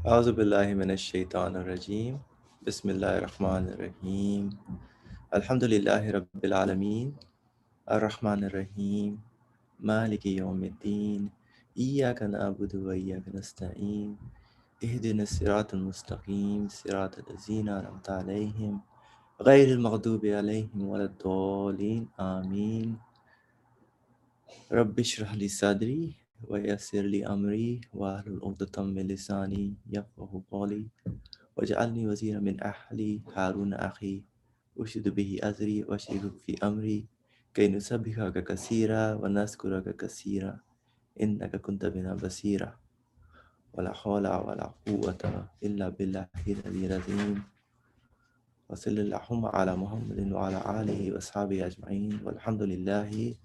أعوذ بالله من الشيطان الرجيم بسم الله الرحمن الرحيم الحمد لله رب العالمين الرحمن الرحيم مالك يوم الدين إياك نعبد وإياك نستعين اهدنا الصراط المستقيم صراط الذين أنعمت عليهم غير المغضوب عليهم ولا الضالين آمين رب اشرح لي صدري ويسر لي أمري واحلل عقدة من لساني يفقهوا قولي واجعلني وزيرا من أهلي هارون أخي أشد به أزري وأشرك في أمري كي نسبحك كثيرا ونذكرك كثيرا إنك كنت بنا بصيرا ولا حول ولا قوة إلا بالله العلي العظيم وصل اللهم على محمد وعلى آله وأصحابه أجمعين والحمد لله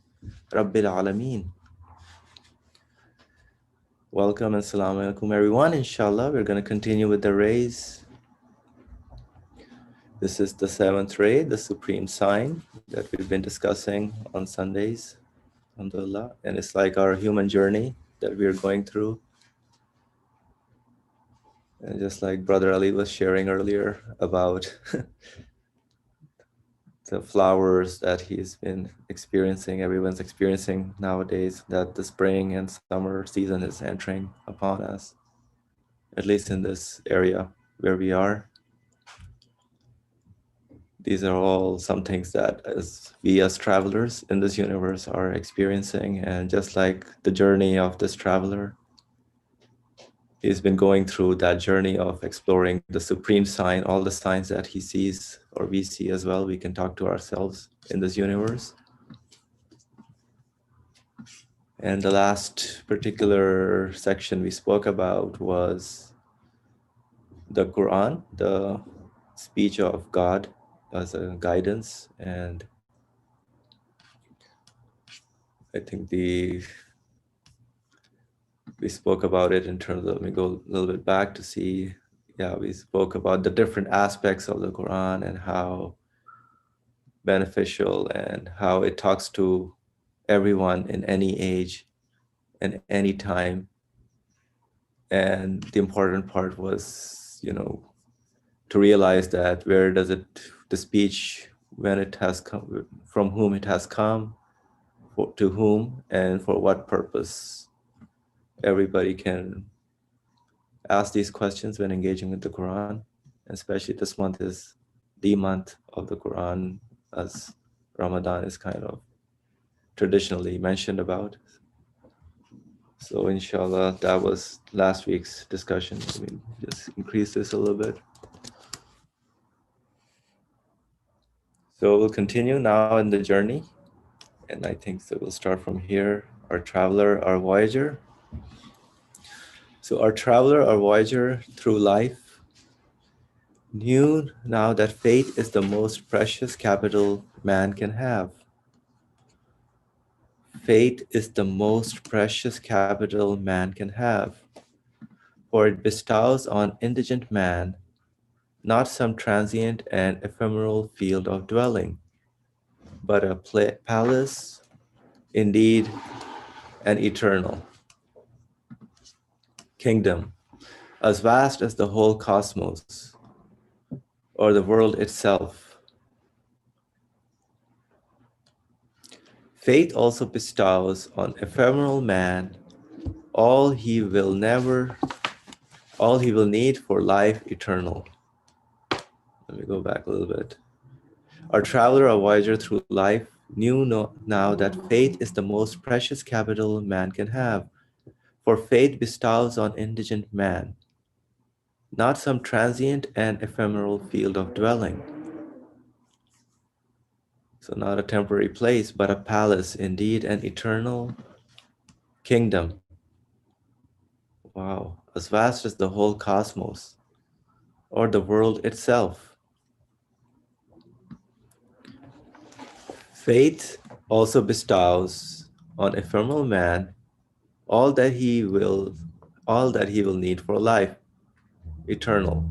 رب العالمين. Welcome and assalamu alaikum everyone. Inshallah, we're going to continue with the rays. This is the seventh ray, the supreme sign that we've been discussing on Sundays, alhamdulillah. And it's like our human journey that we're going through. And just like Brother Ali was sharing earlier about the flowers that he's been experiencing, everyone's experiencing nowadays, that the spring and summer season is entering upon us, at least in this area where we are. These are all some things that we as travelers in this universe are experiencing. And just like the journey of this traveler, he's been going through that journey of exploring the supreme sign, all the signs that he sees or we see as well. We can talk to ourselves in this universe. And the last particular section we spoke about was the Quran, the speech of God as a guidance. And I think we spoke about it in terms of, let me go a little bit back to see, we spoke about the different aspects of the Quran and how beneficial and how it talks to everyone in any age and any time. And the important part was, to realize that where does it, the speech, when it has come, from whom it has come, to whom, and for what purpose. Everybody can ask these questions when engaging with the Quran. Especially this month is the month of the Quran, as Ramadan is kind of traditionally mentioned about. So inshallah, that was last week's discussion. Just increase this a little bit. So we'll continue now in the journey. And I think so we'll start from here. Our traveler, our voyager. So our traveler, our voyager through life, knew now that faith is the most precious capital man can have. Faith is the most precious capital man can have, for it bestows on indigent man not some transient and ephemeral field of dwelling, but a palace, indeed an eternal kingdom, as vast as the whole cosmos, or the world itself. Faith also bestows on ephemeral man all he will need for life eternal. Let me go back a little bit. Our traveler, our voyager through life, knew now that faith is the most precious capital man can have, for faith bestows on indigent man not some transient and ephemeral field of dwelling. So not a temporary place, but a palace, indeed an eternal kingdom. Wow, as vast as the whole cosmos, or the world itself. Faith also bestows on ephemeral man all that he will need for life, eternal,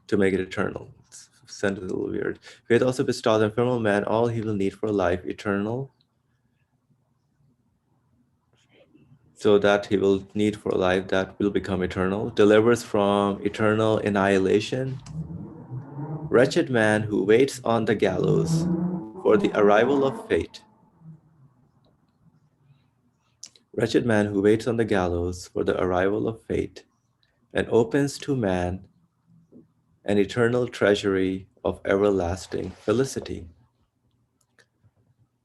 to make it eternal. It's sounded a little weird. Faith also bestows on ephemeral man all he will need for life, eternal so that he will need for a life that will become eternal, delivers from eternal annihilation. Wretched man who waits on the gallows for the arrival of fate. Wretched man who waits on the gallows for the arrival of fate and opens to man an eternal treasury of everlasting felicity.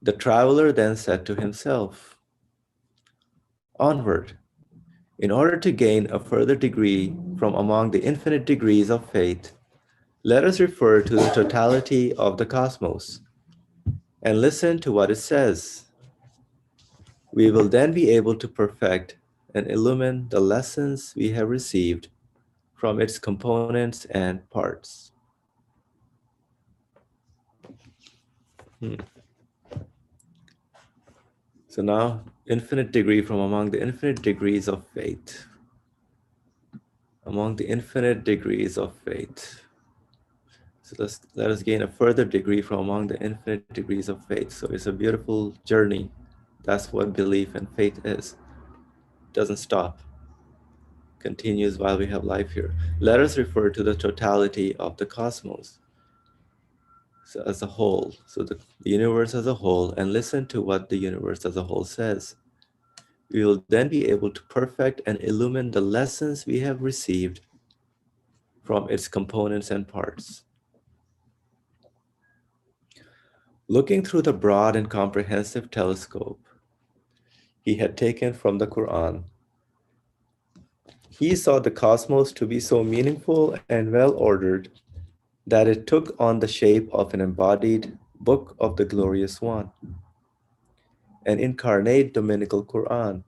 The traveler then said to himself, Onward, in order to gain a further degree from among the infinite degrees of faith, let us refer to the totality of the cosmos and listen to what it says. We will then be able to perfect and illumine the lessons we have received from its components and parts. Hmm. So now, infinite degree from among the infinite degrees of faith. Among the infinite degrees of faith. So let us gain a further degree from among the infinite degrees of faith. So it's a beautiful journey. That's what belief and faith is. It doesn't stop. Continues while we have life here. Let us refer to the totality of the cosmos. So as a whole, so the universe as a whole, and listen to what the universe as a whole says. We will then be able to perfect and illumine the lessons we have received from its components and parts. Looking through the broad and comprehensive telescope he had taken from the Quran, he saw the cosmos to be so meaningful and well ordered that it took on the shape of an embodied book of the glorious one, an incarnate dominical Quran.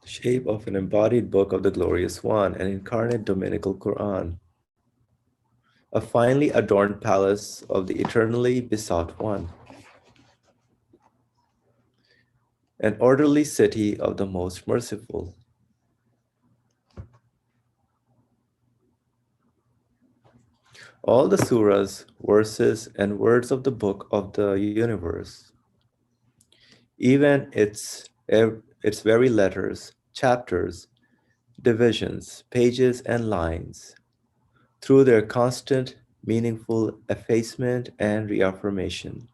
Shape of an embodied book of the glorious one, an incarnate dominical Quran, a finely adorned palace of the eternally besought one, an orderly city of the most merciful. All the surahs, verses, and words of the book of the universe, even its very letters, chapters, divisions, pages, and lines, through their constant, meaningful effacement and reaffirmation,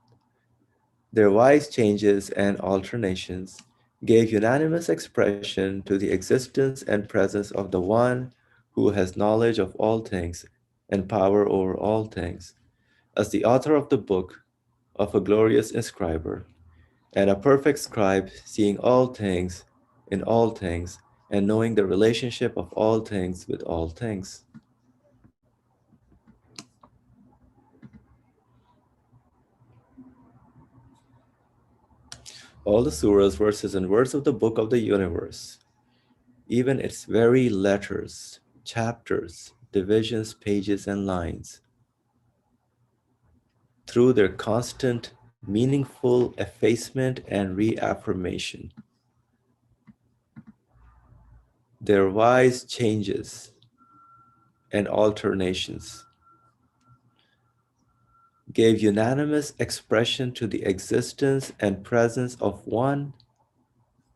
their wise changes and alternations gave unanimous expression to the existence and presence of the One who has knowledge of all things and power over all things, as the author of the book of a glorious inscriber, and a perfect scribe seeing all things in all things and knowing the relationship of all things with all things. All the surahs, verses, and words of the book of the universe, even its very letters, chapters, divisions, pages, and lines, through their constant, meaningful effacement and reaffirmation, their wise changes and alternations, gave unanimous expression to the existence and presence of one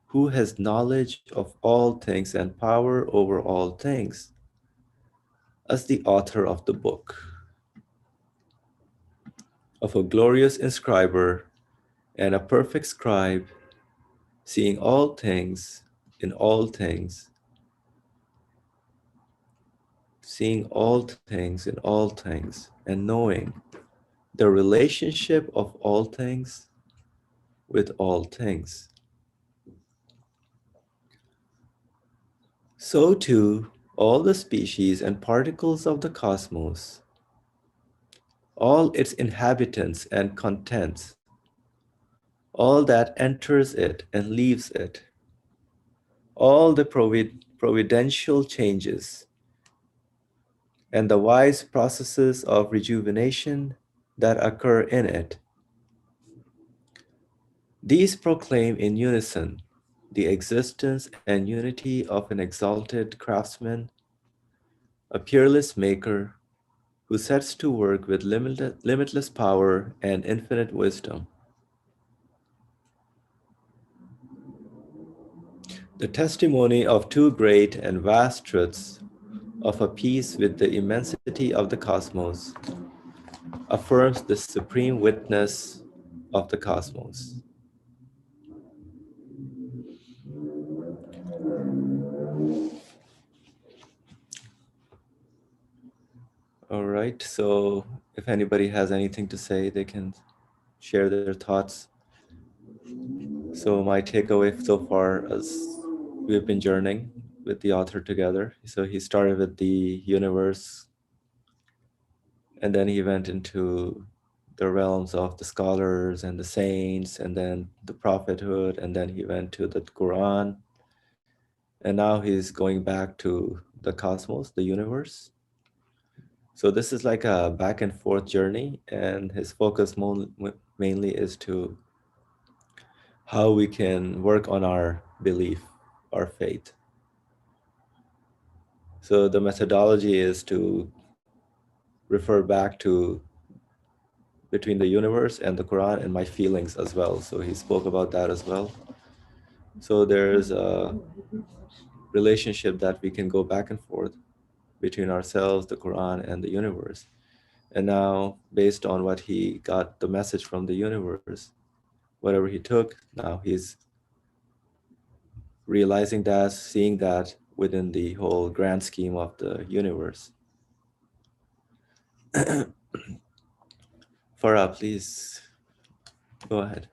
who has knowledge of all things and power over all things, as the author of the book, of a glorious inscriber and a perfect scribe, seeing all things in all things, seeing all things in all things, and knowing the relationship of all things with all things. So too, all the species and particles of the cosmos, all its inhabitants and contents, all that enters it and leaves it, all the providential changes, and the wise processes of rejuvenation that occur in it. These proclaim in unison the existence and unity of an exalted craftsman, a peerless maker who sets to work with limitless power and infinite wisdom. The testimony of two great and vast truths of a piece with the immensity of the cosmos affirms the supreme witness of the cosmos. All right, so if anybody has anything to say, they can share their thoughts. So my takeaway so far is we've been journeying with the author together. So he started with the universe, and then he went into the realms of the scholars and the saints, and then the prophethood, and then he went to the Quran. And now he's going back to the cosmos, the universe. So this is like a back and forth journey, and his focus mainly is to how we can work on our belief, our faith. So the methodology is to refer back to between the universe and the Quran and my feelings as well. So he spoke about that as well. So there's a relationship that we can go back and forth between ourselves, the Quran, and the universe. And now, based on what he got the message from the universe, whatever he took, now he's realizing that, seeing that within the whole grand scheme of the universe. Farah, please go ahead.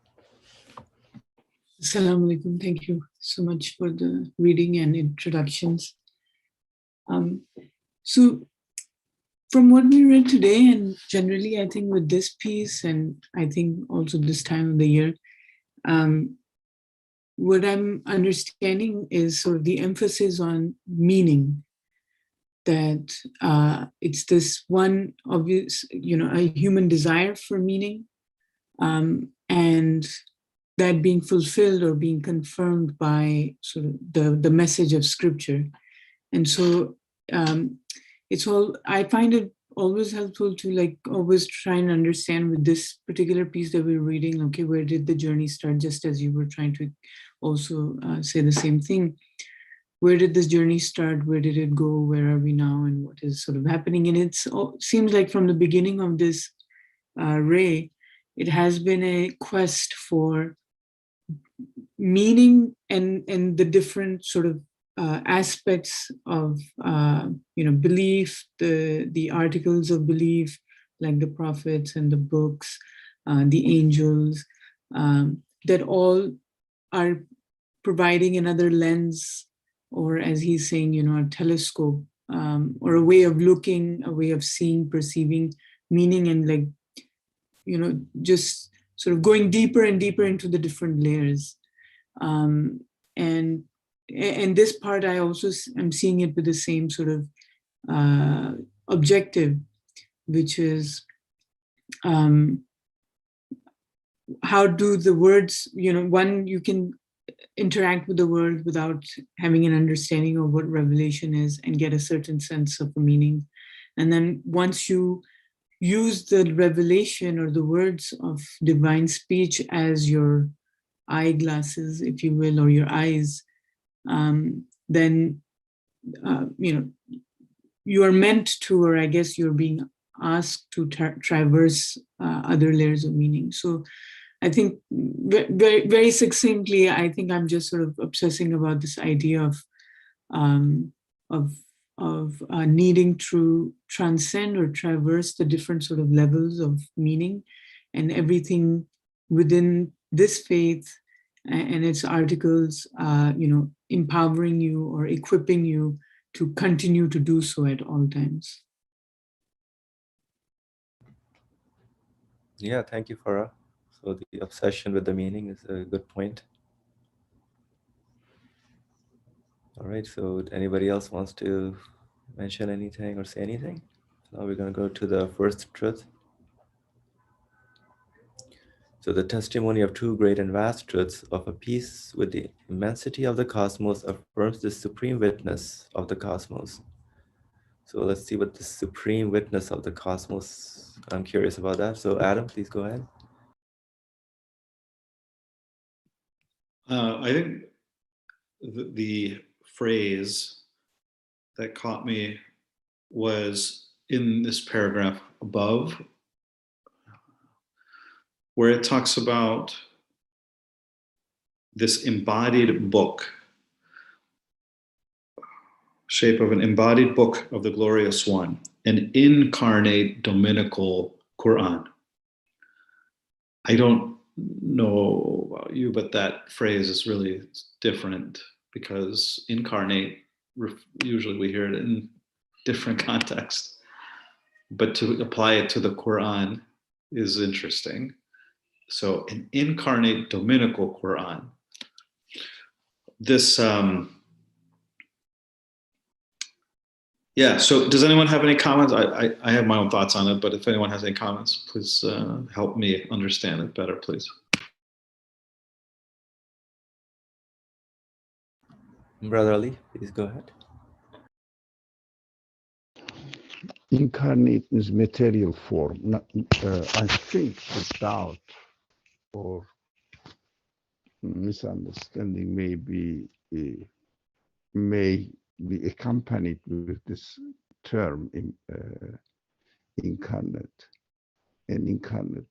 Assalamu alaikum. Thank you so much for the reading and introductions. So from what we read today, and generally I think with this piece, and I think also this time of the year, what I'm understanding is sort of the emphasis on meaning, that it's this one obvious, a human desire for meaning, and that being fulfilled or being confirmed by sort of the message of scripture. And so I find it always helpful to like always try and understand with this particular piece that we're reading, okay, where did the journey start? Just as you were trying to also say the same thing. Where did this journey start? Where did it go? Where are we now? And what is sort of happening? And it seems like from the beginning of this ray, it has been a quest for meaning and the different sort of aspects of belief, the articles of belief, like the prophets and the books, the angels, that all are providing another lens, or as he's saying, a telescope, or a way of looking, a way of seeing, perceiving meaning, and like, just sort of going deeper and deeper into the different layers. And this part, I also am seeing it with the same sort of objective, which is how do the words, one, you can interact with the world without having an understanding of what revelation is and get a certain sense of the meaning. And then once you use the revelation or the words of divine speech as your eyeglasses, if you will, or your eyes, then, you are meant to, or I guess you're being asked to traverse other layers of meaning. So I think very, very succinctly, I think I'm just sort of obsessing about this idea of needing to transcend or traverse the different sort of levels of meaning, and everything within this faith and its articles, empowering you or equipping you to continue to do so at all times. Yeah, thank you, Farah. So the obsession with the meaning is a good point. All right, so anybody else wants to mention anything or say anything? Now we're going to go to the first truth. So the testimony of two great and vast truths of a piece with the immensity of the cosmos affirms the supreme witness of the cosmos. So let's see what the supreme witness of the cosmos, I'm curious about that. So Adam, please go ahead. I think the phrase that caught me was in this paragraph above, where it talks about this embodied book, shape of an embodied book of the glorious one, an incarnate dominical Quran. I don't know about you, but that phrase is really different because incarnate, usually we hear it in different contexts, but to apply it to the Quran is interesting. So an incarnate dominical Quran. This, yeah, so does anyone have any comments? I have my own thoughts on it, but if anyone has any comments, please help me understand it better, please. Brother Ali, please go ahead. Incarnate is material form. I think the doubt or misunderstanding may be accompanied with this term incarnate and incarnate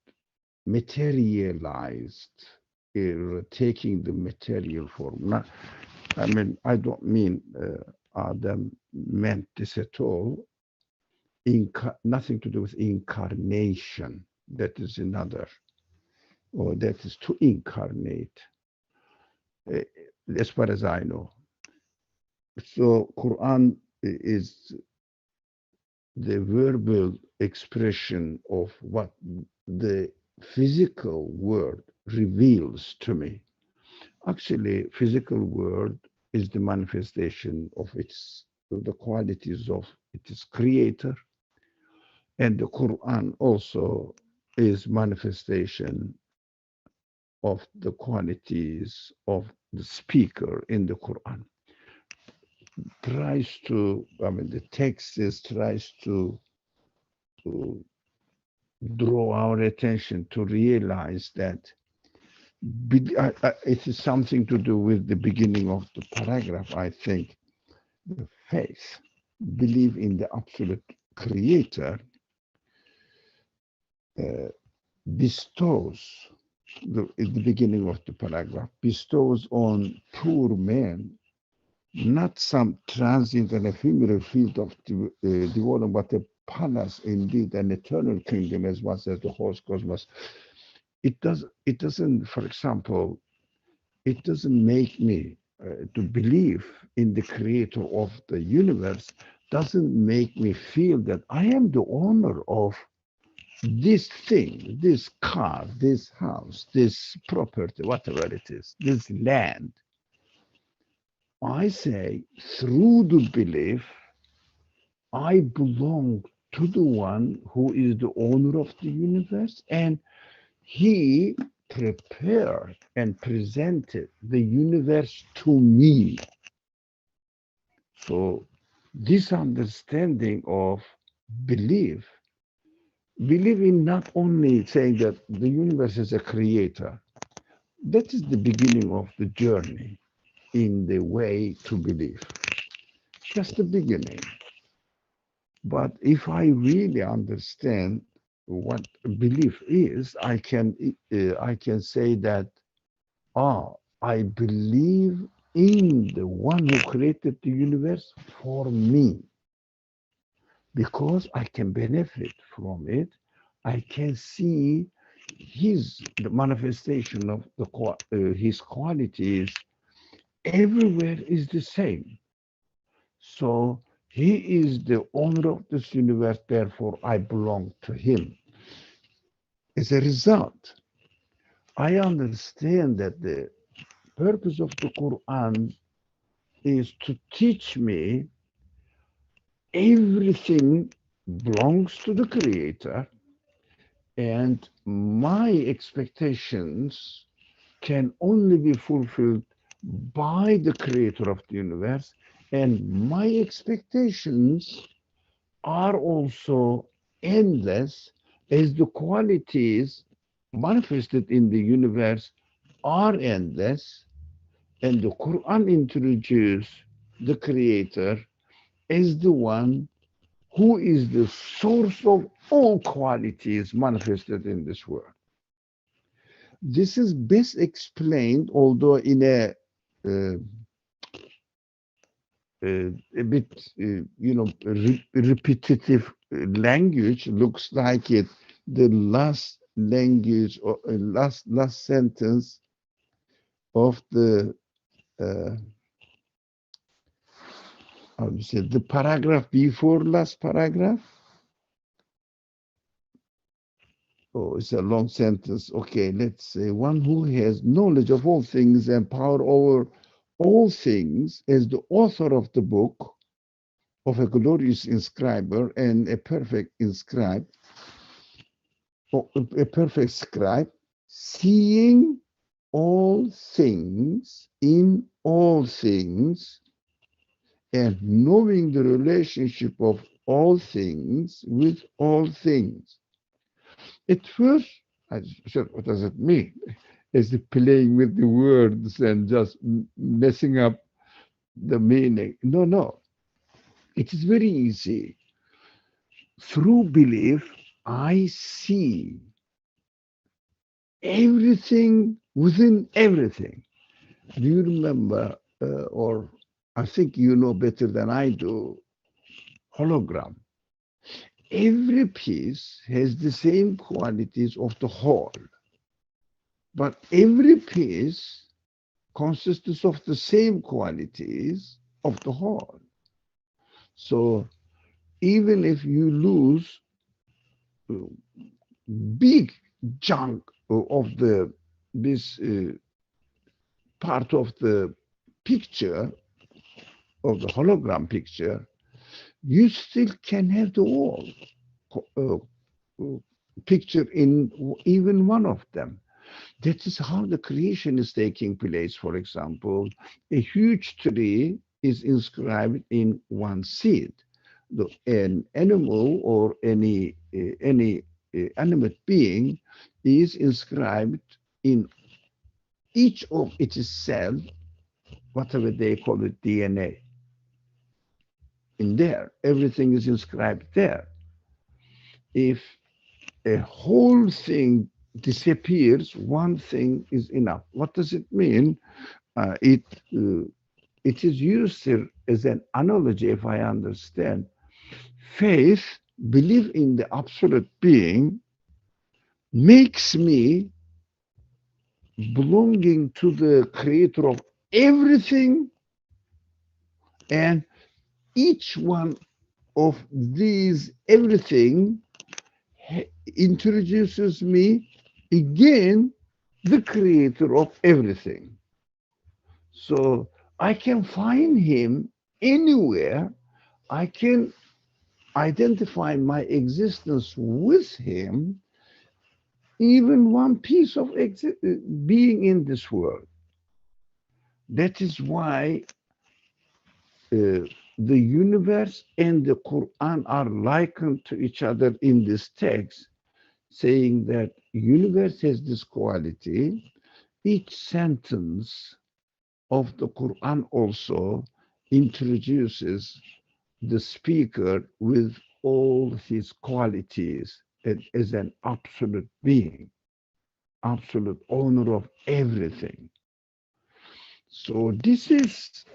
materialized, taking the material form. I don't mean Adam meant this at all. Nothing to do with incarnation. That is another, or that is to incarnate, as far as I know. So Quran is the verbal expression of what the physical world reveals to me. Actually, physical world is the manifestation of the qualities of its creator, and the Quran also is manifestation of the qualities of the speaker in the Quran. The text tries to draw our attention to realize that it is something to do with the beginning of the paragraph, I think. The faith, believe in the absolute creator, bestows, at the beginning of the paragraph, bestows on poor man not some transient and ephemeral field of development, but a palace, indeed, an eternal kingdom, as much as the whole cosmos. It doesn't, for example, it doesn't make me to believe in the creator of the universe, doesn't make me feel that I am the owner of this thing, this car, this house, this property, whatever it is, this land. I say, through the belief, I belong to the one who is the owner of the universe, and he prepared and presented the universe to me. So this understanding of belief in not only saying that the universe is a creator, that is the beginning of the journey in the way to believe. Just the beginning. But if I really understand what belief is, I can say that, I believe in the one who created the universe for me, because I can benefit from it. I can see the manifestation of his qualities everywhere is the same. So he is the owner of this universe, therefore I belong to him. As a result, I understand that the purpose of the Quran is to teach me everything belongs to the Creator, and my expectations can only be fulfilled by the Creator of the universe, and my expectations are also endless, as the qualities manifested in the universe are endless, And the Quran introduced the Creator as the one who is the source of all qualities manifested in this world. This is best explained, although in uh, a bit, repetitive language, looks like it. The last language or last sentence of the how do you say, the paragraph before last paragraph. Oh, it's a long sentence. Okay, let's say one who has knowledge of all things and power over all things as the author of the book of a glorious inscriber and a perfect inscribe, or a perfect scribe, seeing all things in all things and knowing the relationship of all things with all things. At first, I said, what does it mean? Is it playing with the words and just messing up the meaning? No, no. It is very easy. Through belief, I see everything within everything. Do you remember, or I think you know better than I do, hologram? Every piece has the same qualities of the whole, but every piece consists of the same qualities of the whole. So even if you lose big chunk of this part of the picture, of the hologram picture, you still can have the whole picture in even one of them. That is how the creation is taking place. For example, a huge tree is inscribed in one seed. An animal or any animate being is inscribed in each of its cells, whatever they call it, DNA. In there, everything is inscribed there. If a whole thing disappears, one thing is enough. What does it mean? It is used here as an analogy, if I understand. Faith, belief in the absolute being, makes me belonging to the creator of everything, and each one of these everything introduces me again the creator of everything. So I can find him anywhere. I can identify my existence with him, even one piece of being in this world. That is why the universe and the Quran are likened to each other in this text, saying that universe has this quality. Each sentence of the Quran also introduces the speaker with all his qualities as an absolute being, absolute owner of everything. So this is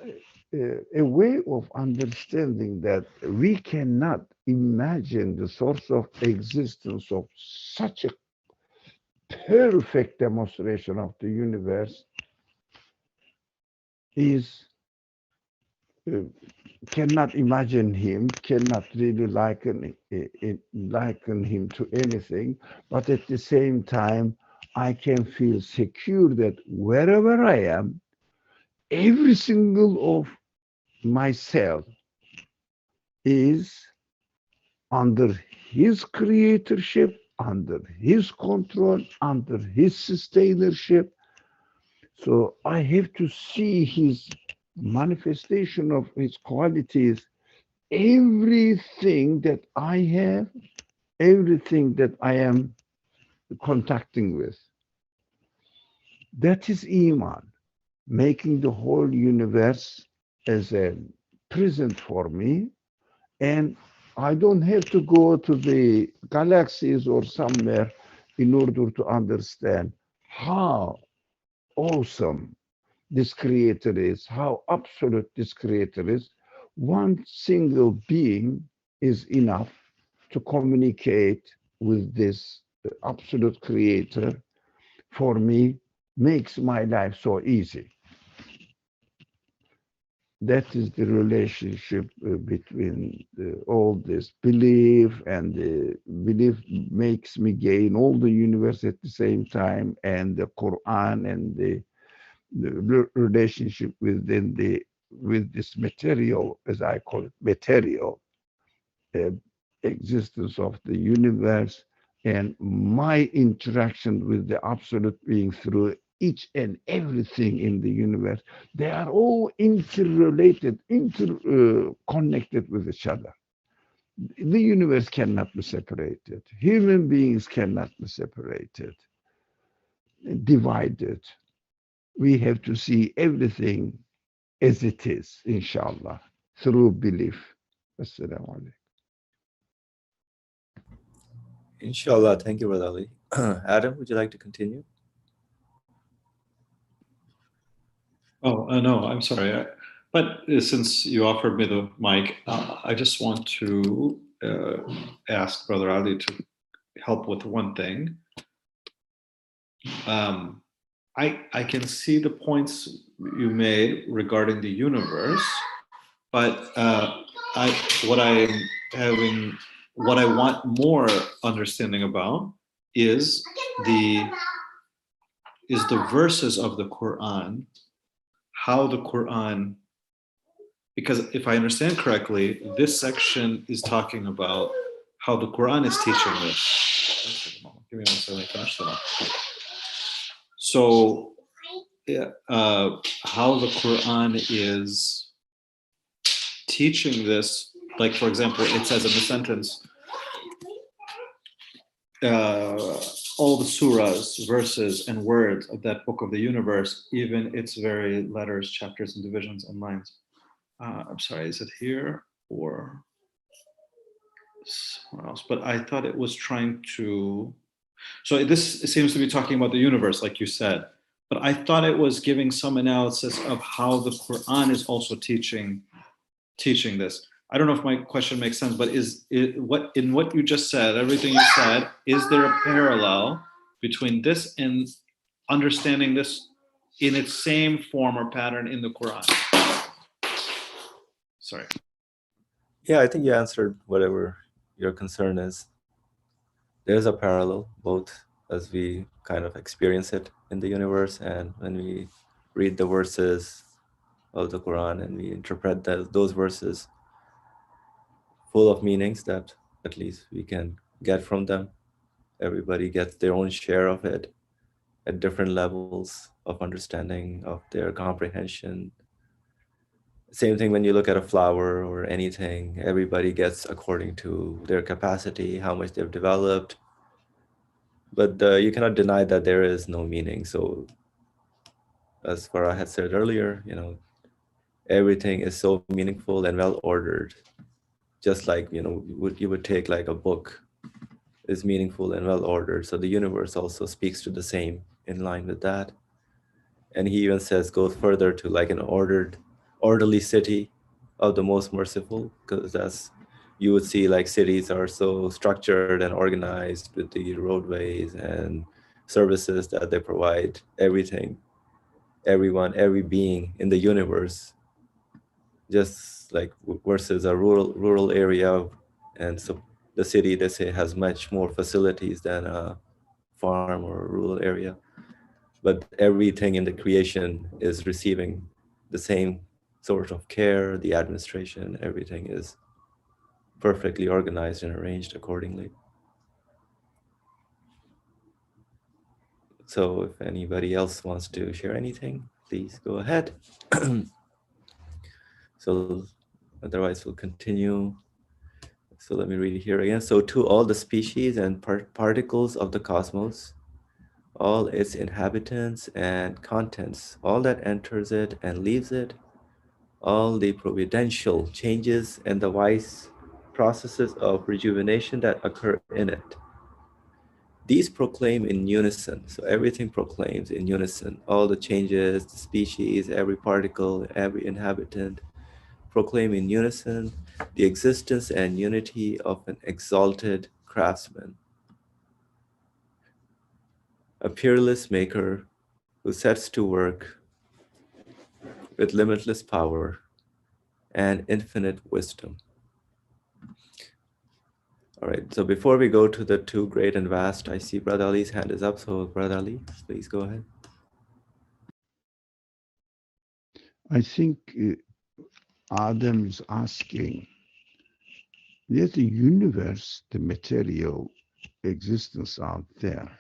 a way of understanding that we cannot imagine the source of existence of such a perfect demonstration of the universe is cannot imagine him, cannot really liken him to anything, but at the same time, I can feel secure that wherever I am, every single of myself is under his creatorship, under his control, under his sustainership. So I have to see his manifestation of his qualities, everything that I have, everything that I am contacting with. That is Iman. making the whole universe as a present for me. And I don't have to go to the galaxies or somewhere in order to understand how awesome this creator is, how absolute this creator is. One single being is enough to communicate with this absolute creator. For me, makes my life so easy. That is the relationship between all this belief, and the belief makes me gain all the universe at the same time, and the Quran and the relationship within the with this material, as I call it, material uh, existence of the universe, and my interaction with the absolute being through each and everything in the universe. They are all interrelated, interconnected with each other. The universe cannot be separated. Human beings cannot be separated, divided. We have to see everything as it is, inshallah, through belief. Assalamu alaikum. Inshallah. Thank you, Brother Ali. Adam, would you like to continue? Oh, no, I'm sorry. But since you offered me the mic, I just want to ask Brother Ali to help with one thing. I can see the points you made regarding the universe, but what I want more understanding about is the verses of the Quran, how the Quran, because if I understand correctly, this section is talking about how the Quran is teaching this. Give me 1 second, let me finish that off. So, how the Quran is teaching this, like for example, it says in the sentence, all the surahs, verses, and words of that book of the universe, even its very letters, chapters, and divisions and lines. I'm sorry, is it here or somewhere else? But I thought it was trying to. So this seems to be talking about the universe, like you said. But I thought it was giving some analysis of how the Quran is also teaching this. I don't know if my question makes sense, but what you just said, everything you said, is there a parallel between this and understanding this in its same form or pattern in the Quran? Sorry. Yeah, I think you answered whatever your concern is. There's a parallel, both as we kind of experience it in the universe and when we read the verses of the Quran and we interpret those verses full of meanings that at least we can get from them. Everybody gets their own share of it at different levels of understanding, of their comprehension. Same thing when you look at a flower or anything, everybody gets according to their capacity, how much they've developed. But you cannot deny that there is no meaning. So as Farah had said earlier, everything is so meaningful and well ordered. Just like, you would take like a book is meaningful and well ordered. So the universe also speaks to the same in line with that. And he even says, goes further to like an orderly city of the most merciful, because you would see like cities are so structured and organized with the roadways and services that they provide, everything, everyone, every being in the universe, just like versus a rural area. And so the city, they say, has much more facilities than a farm or a rural area. But everything in the creation is receiving the same sort of care, the administration, everything is perfectly organized and arranged accordingly. So if anybody else wants to share anything, please go ahead. So otherwise we'll continue. So let me read it here again. So to all the species and particles of the cosmos, all its inhabitants and contents, all that enters it and leaves it, all the providential changes and the wise processes of rejuvenation that occur in it. These proclaim in unison. So everything proclaims in unison. All the changes, the species, every particle, every inhabitant proclaim in unison the existence and unity of an exalted craftsman, a peerless maker who sets to work with limitless power and infinite wisdom. All right, so before we go to the two great and vast, I see Brother Ali's hand is up. So Brother Ali, please go ahead. I think Adam is asking, there's a universe, the material existence out there,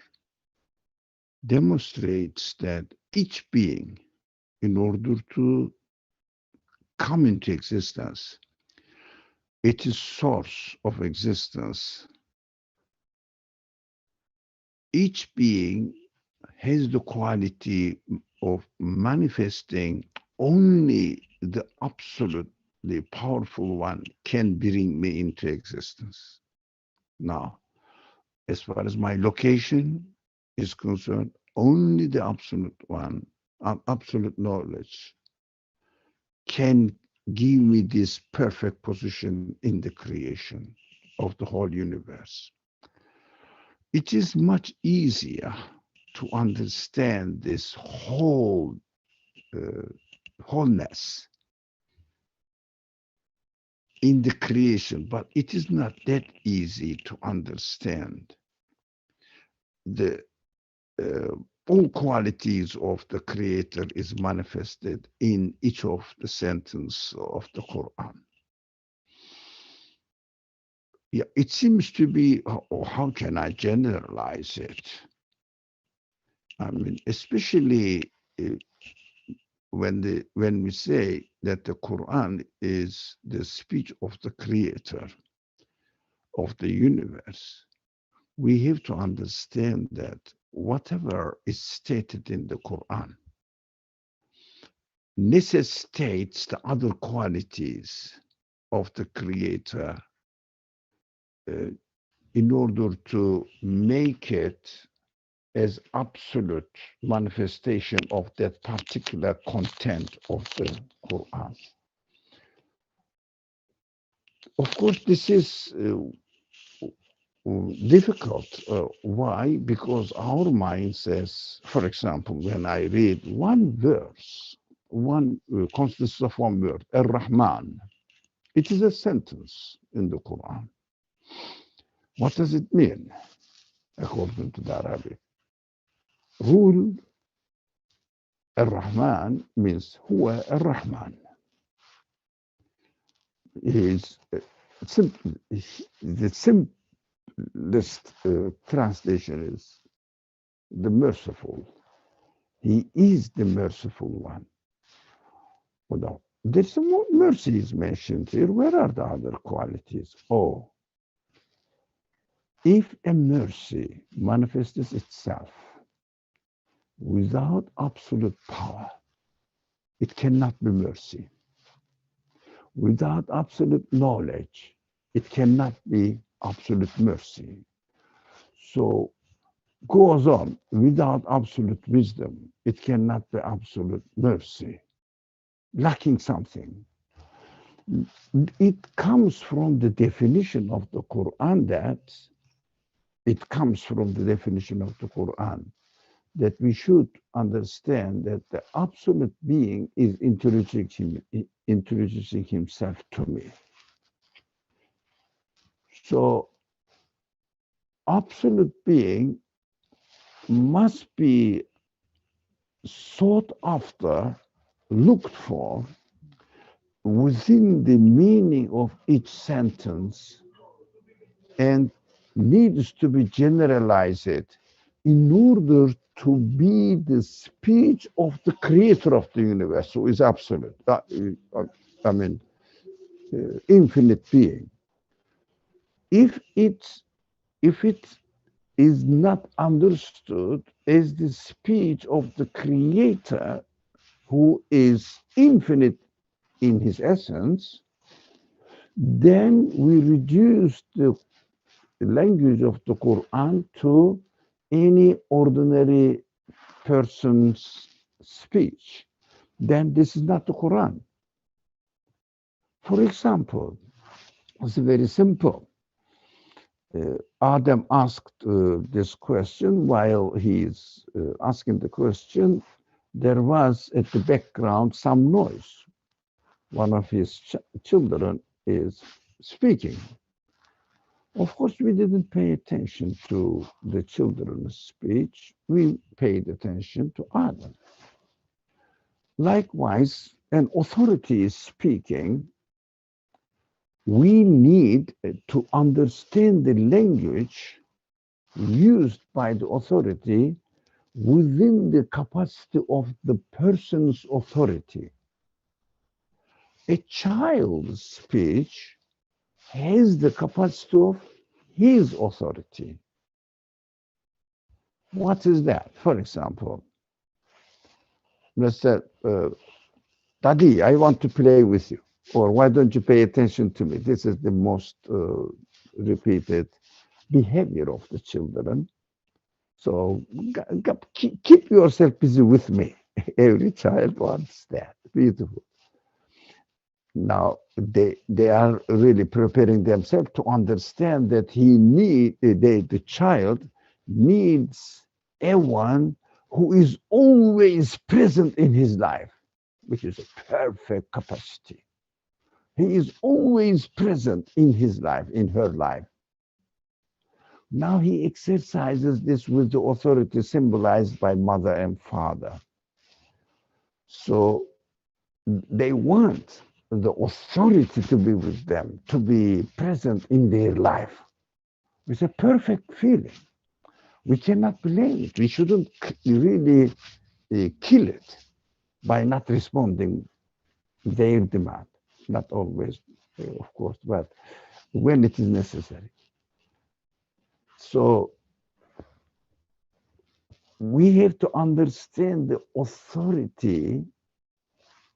demonstrates that each being, in order to come into existence, it is source of existence. Each being has the quality of manifesting only the absolutely powerful one can bring me into existence. Now, as far as my location is concerned, only the absolute one, absolute knowledge can give me this perfect position in the creation of the whole universe. It is much easier to understand this whole wholeness in the creation, but it is not that easy to understand the all qualities of the Creator is manifested in each of the sentences of the Quran. Yeah, it seems to be, how can I generalize it? I mean, especially when we say that the Quran is the speech of the Creator of the universe, we have to understand that whatever is stated in the Quran necessitates the other qualities of the Creator in order to make it as absolute manifestation of that particular content of the Quran. Of course, this is difficult. Why? Because our mind says, for example, when I read one verse, one consists of one word, Ar-Rahman. It is a sentence in the Quran. What does it mean, according to the Arabic? Rule Ar-Rahman means Huwa Ar-Rahman. Is the simplest translation is the merciful. He is the merciful one. Well, there's some more mercy is mentioned here. Where are the other qualities? Oh, if a mercy manifests itself without absolute power, it cannot be mercy. Without absolute knowledge, it cannot be absolute mercy. So goes on, without absolute wisdom, it cannot be absolute mercy. Lacking something. It comes from the definition of the Quran that we should understand that the absolute being is introducing himself to me. So absolute being must be sought after, looked for within the meaning of each sentence, and needs to be generalized in order to be the speech of the Creator of the universe, who is absolute. Infinite being. If it is not understood as the speech of the Creator, who is infinite in his essence, then we reduce the language of the Quran to any ordinary person's speech. Then this is not the Quran. For example, it's very simple. Adam asked this question. While he's asking the question, there was at the background some noise. One of his children is speaking. Of course, we didn't pay attention to the children's speech. We paid attention to Adam. Likewise, an authority is speaking. We need to understand the language used by the authority within the capacity of the person's authority. A child's speech has the capacity of his authority. What is that? For example, let's say, Daddy, I want to play with you. Or why don't you pay attention to me? This is the most repeated behavior of the children. So keep yourself busy with me. Every child wants that. Beautiful. Now they are really preparing themselves to understand that the child needs a one who is always present in his life, which is a perfect capacity. He is always present in his life, in her life. Now he exercises this with the authority symbolized by mother and father. So they want the authority to be with them, to be present in their life. It's a perfect feeling. We cannot blame it. We shouldn't really kill it by not responding their demand. Not always, of course, but when it is necessary. So we have to understand the authority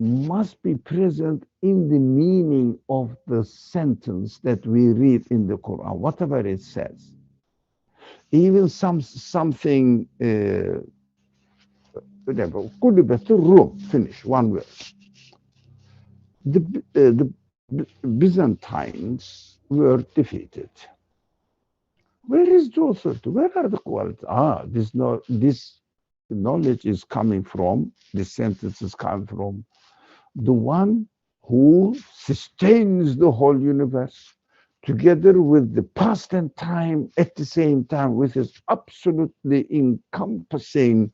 must be present in the meaning of the sentence that we read in the Quran, whatever it says. Even something, whatever, room, finish, one word. The Byzantines were defeated. Where is the authority? Where are the qualities? This knowledge is coming from, this sentence is coming from the one who sustains the whole universe together with the past and time at the same time, with his absolutely encompassing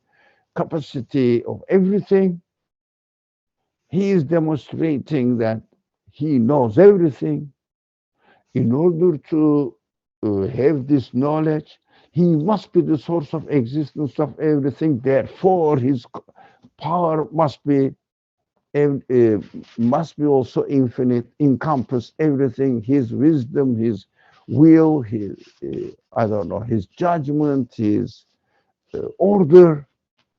capacity of everything. He is demonstrating that he knows everything. In order to have this knowledge, he must be the source of existence of everything. Therefore, his power must be also infinite, encompass everything. His wisdom, his will, his his judgment, his order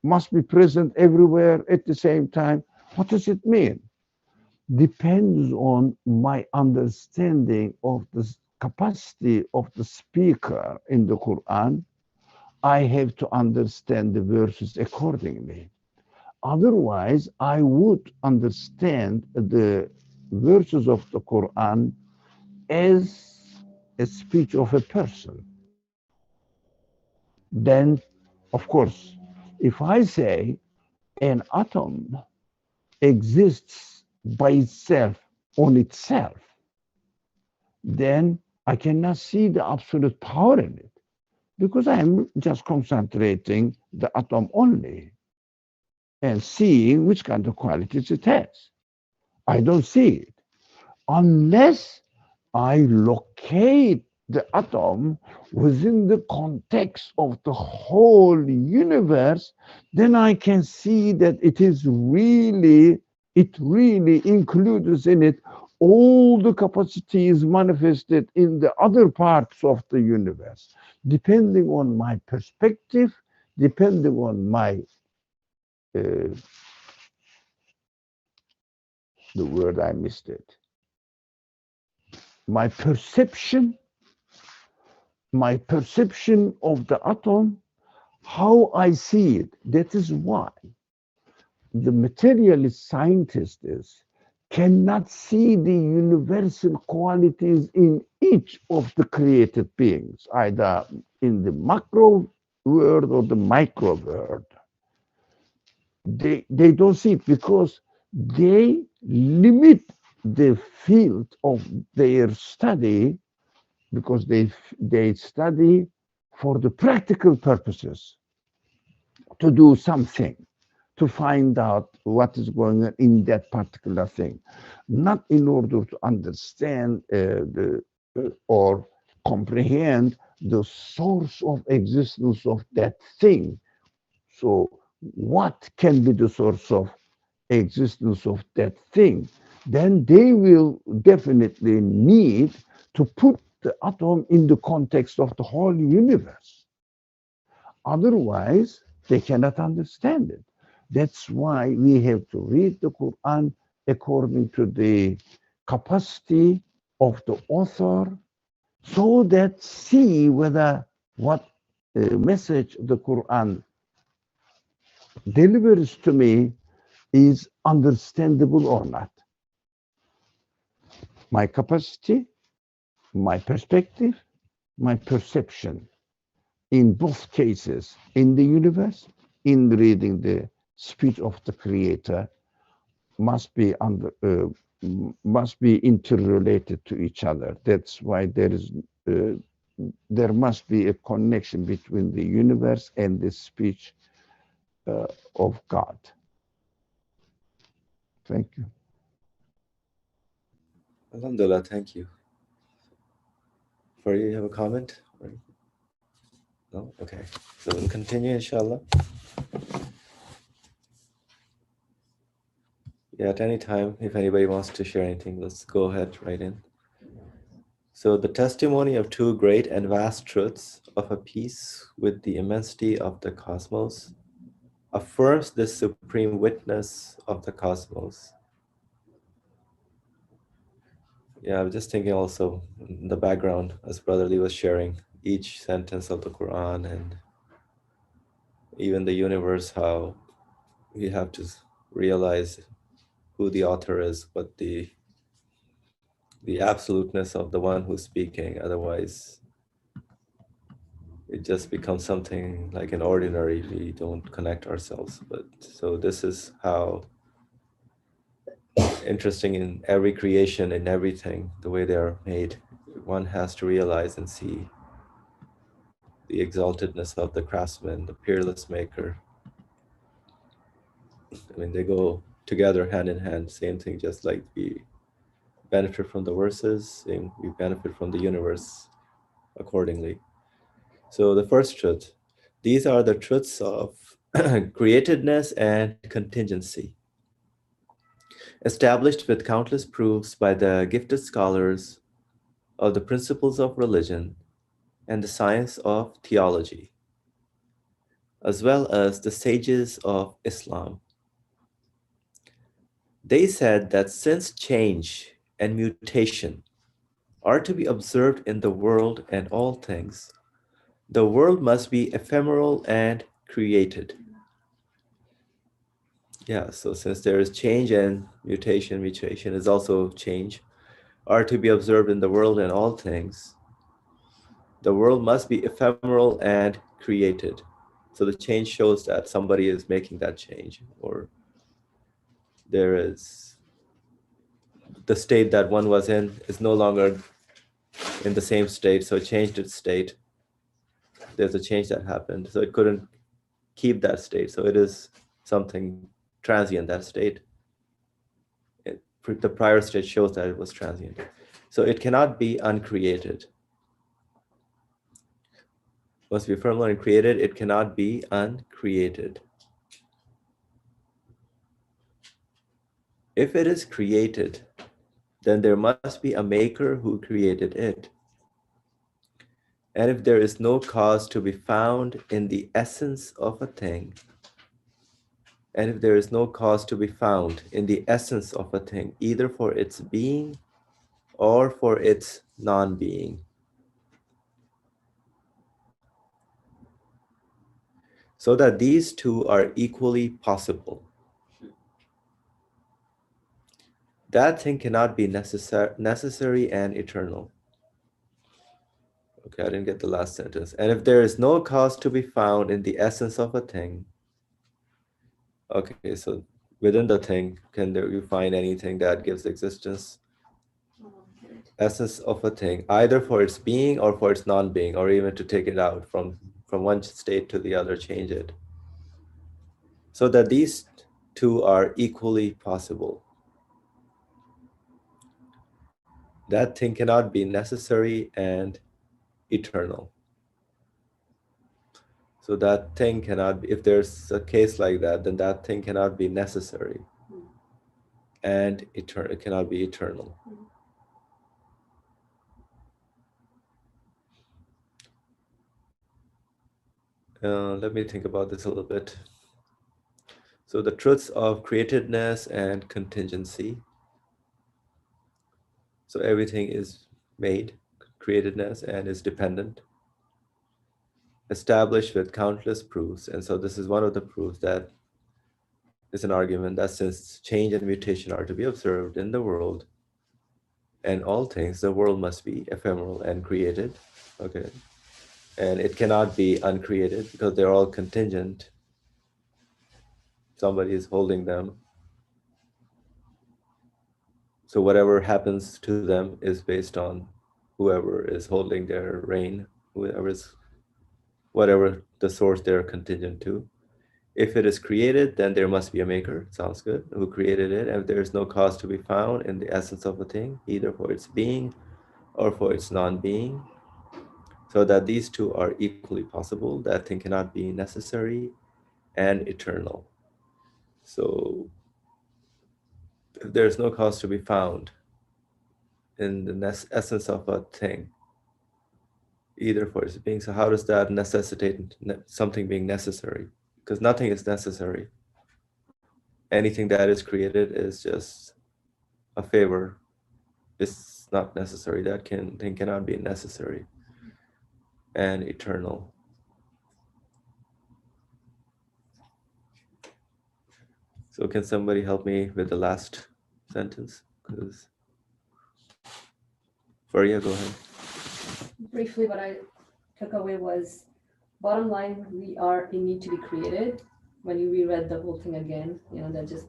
must be present everywhere at the same time. What does it mean? Depends on my understanding of the capacity of the speaker in the Quran. I have to understand the verses accordingly. Otherwise, I would understand the verses of the Quran as a speech of a person. Then, of course, if I say an atom exists by itself, on itself, then I cannot see the absolute power in it, because I am just concentrating the atom only and seeing which kind of qualities it has. I don't see it unless I locate the atom within the context of the whole universe. Then I can see that it really includes in it all the capacities manifested in the other parts of the universe. depending on my perspective, depending on my, the word I missed it, my perception of the atom, how I see it. That is why the materialist scientists cannot see the universal qualities in each of the created beings, either in the macro world or the micro world. They don't see it because they limit the field of their study, because they study for the practical purposes, to do something, to find out what is going on in that particular thing, not in order to understand or comprehend the source of existence of that thing. So what can be the source of existence of that thing? Then they will definitely need to put the atom in the context of the whole universe. Otherwise, they cannot understand it. That's why we have to read the Quran according to the capacity of the author, so that see whether what message the Quran delivers to me is understandable or not. My capacity, my perspective, my perception, in both cases, in the universe, in reading the speech of the Creator, must be interrelated to each other. That's why there must be a connection between the universe and the speech of God. Thank you. Alhamdulillah, thank you. You have a comment? No? Okay. So we'll continue, inshallah. Yeah, at any time, if anybody wants to share anything, let's go ahead right in. So the testimony of two great and vast truths of a piece with the immensity of the cosmos affirms the supreme witness of the cosmos. Yeah, I was just thinking also in the background, as Brother Lee was sharing, each sentence of the Quran and even the universe, how we have to realize who the author is, but the absoluteness of the one who's speaking. Otherwise, it just becomes something like an ordinary. We don't connect ourselves. But so this is how interesting in every creation, in everything, the way they are made. One has to realize and see the exaltedness of the craftsman, the peerless maker. I mean, they go together hand in hand, same thing, just like we benefit from the verses, and we benefit from the universe accordingly. So the first truth, these are the truths of createdness and contingency, established with countless proofs by the gifted scholars of the principles of religion and the science of theology, as well as the sages of Islam. They said that since change and mutation are to be observed in the world and all things, the world must be ephemeral and created. Yeah, so since there is change and mutation is also change, are to be observed in the world and all things, the world must be ephemeral and created. So the change shows that somebody is making that change, or there is the state that one was in is no longer in the same state, so it changed its state. There's a change that happened, so it couldn't keep that state. So it is something transient, that state. The prior state shows that it was transient. So it cannot be uncreated. Must be ephemeral and created, it cannot be uncreated. If it is created, then there must be a maker who created it. And if there is no cause to be found in the essence of a thing, and if there is no cause to be found in the essence of a thing, either for its being or for its non-being, so that these two are equally possible, that thing cannot be necessary and eternal. Okay, I didn't get the last sentence. And if there is no cause to be found in the essence of a thing, okay, so within the thing, can there you find anything that gives existence? Essence of a thing, either for its being or for its non-being, or even to take it out from one state to the other, change it. So that these two are equally possible. That thing cannot be necessary and eternal. So that thing cannot be, if there's a case like that, then that thing cannot be necessary and eternal. It cannot be eternal. Let me think about this a little bit. So the truths of createdness and contingency. So everything is made, createdness, and is dependent, established with countless proofs. And so this is one of the proofs that is an argument that since change and mutation are to be observed in the world and all things, the world must be ephemeral and created. Okay. And it cannot be uncreated because they're all contingent. Somebody is holding them. So whatever happens to them is based on whoever is holding their reign, whatever the source they're contingent to. If it is created, then there must be a maker. Sounds good. Who created it? And if there is no cause to be found in the essence of a thing, either for its being or for its non-being, so that these two are equally possible, that thing cannot be necessary and eternal. So if there's no cause to be found in the essence of a thing, either for its being, so how does that necessitate something being necessary? Because nothing is necessary. Anything that is created is just a favor. It's not necessary. That thing cannot be necessary and eternal. So can somebody help me with the last sentence? Because Faria, go ahead. Briefly, what I took away was, bottom line, we are in need to be created. When you reread the whole thing again, that just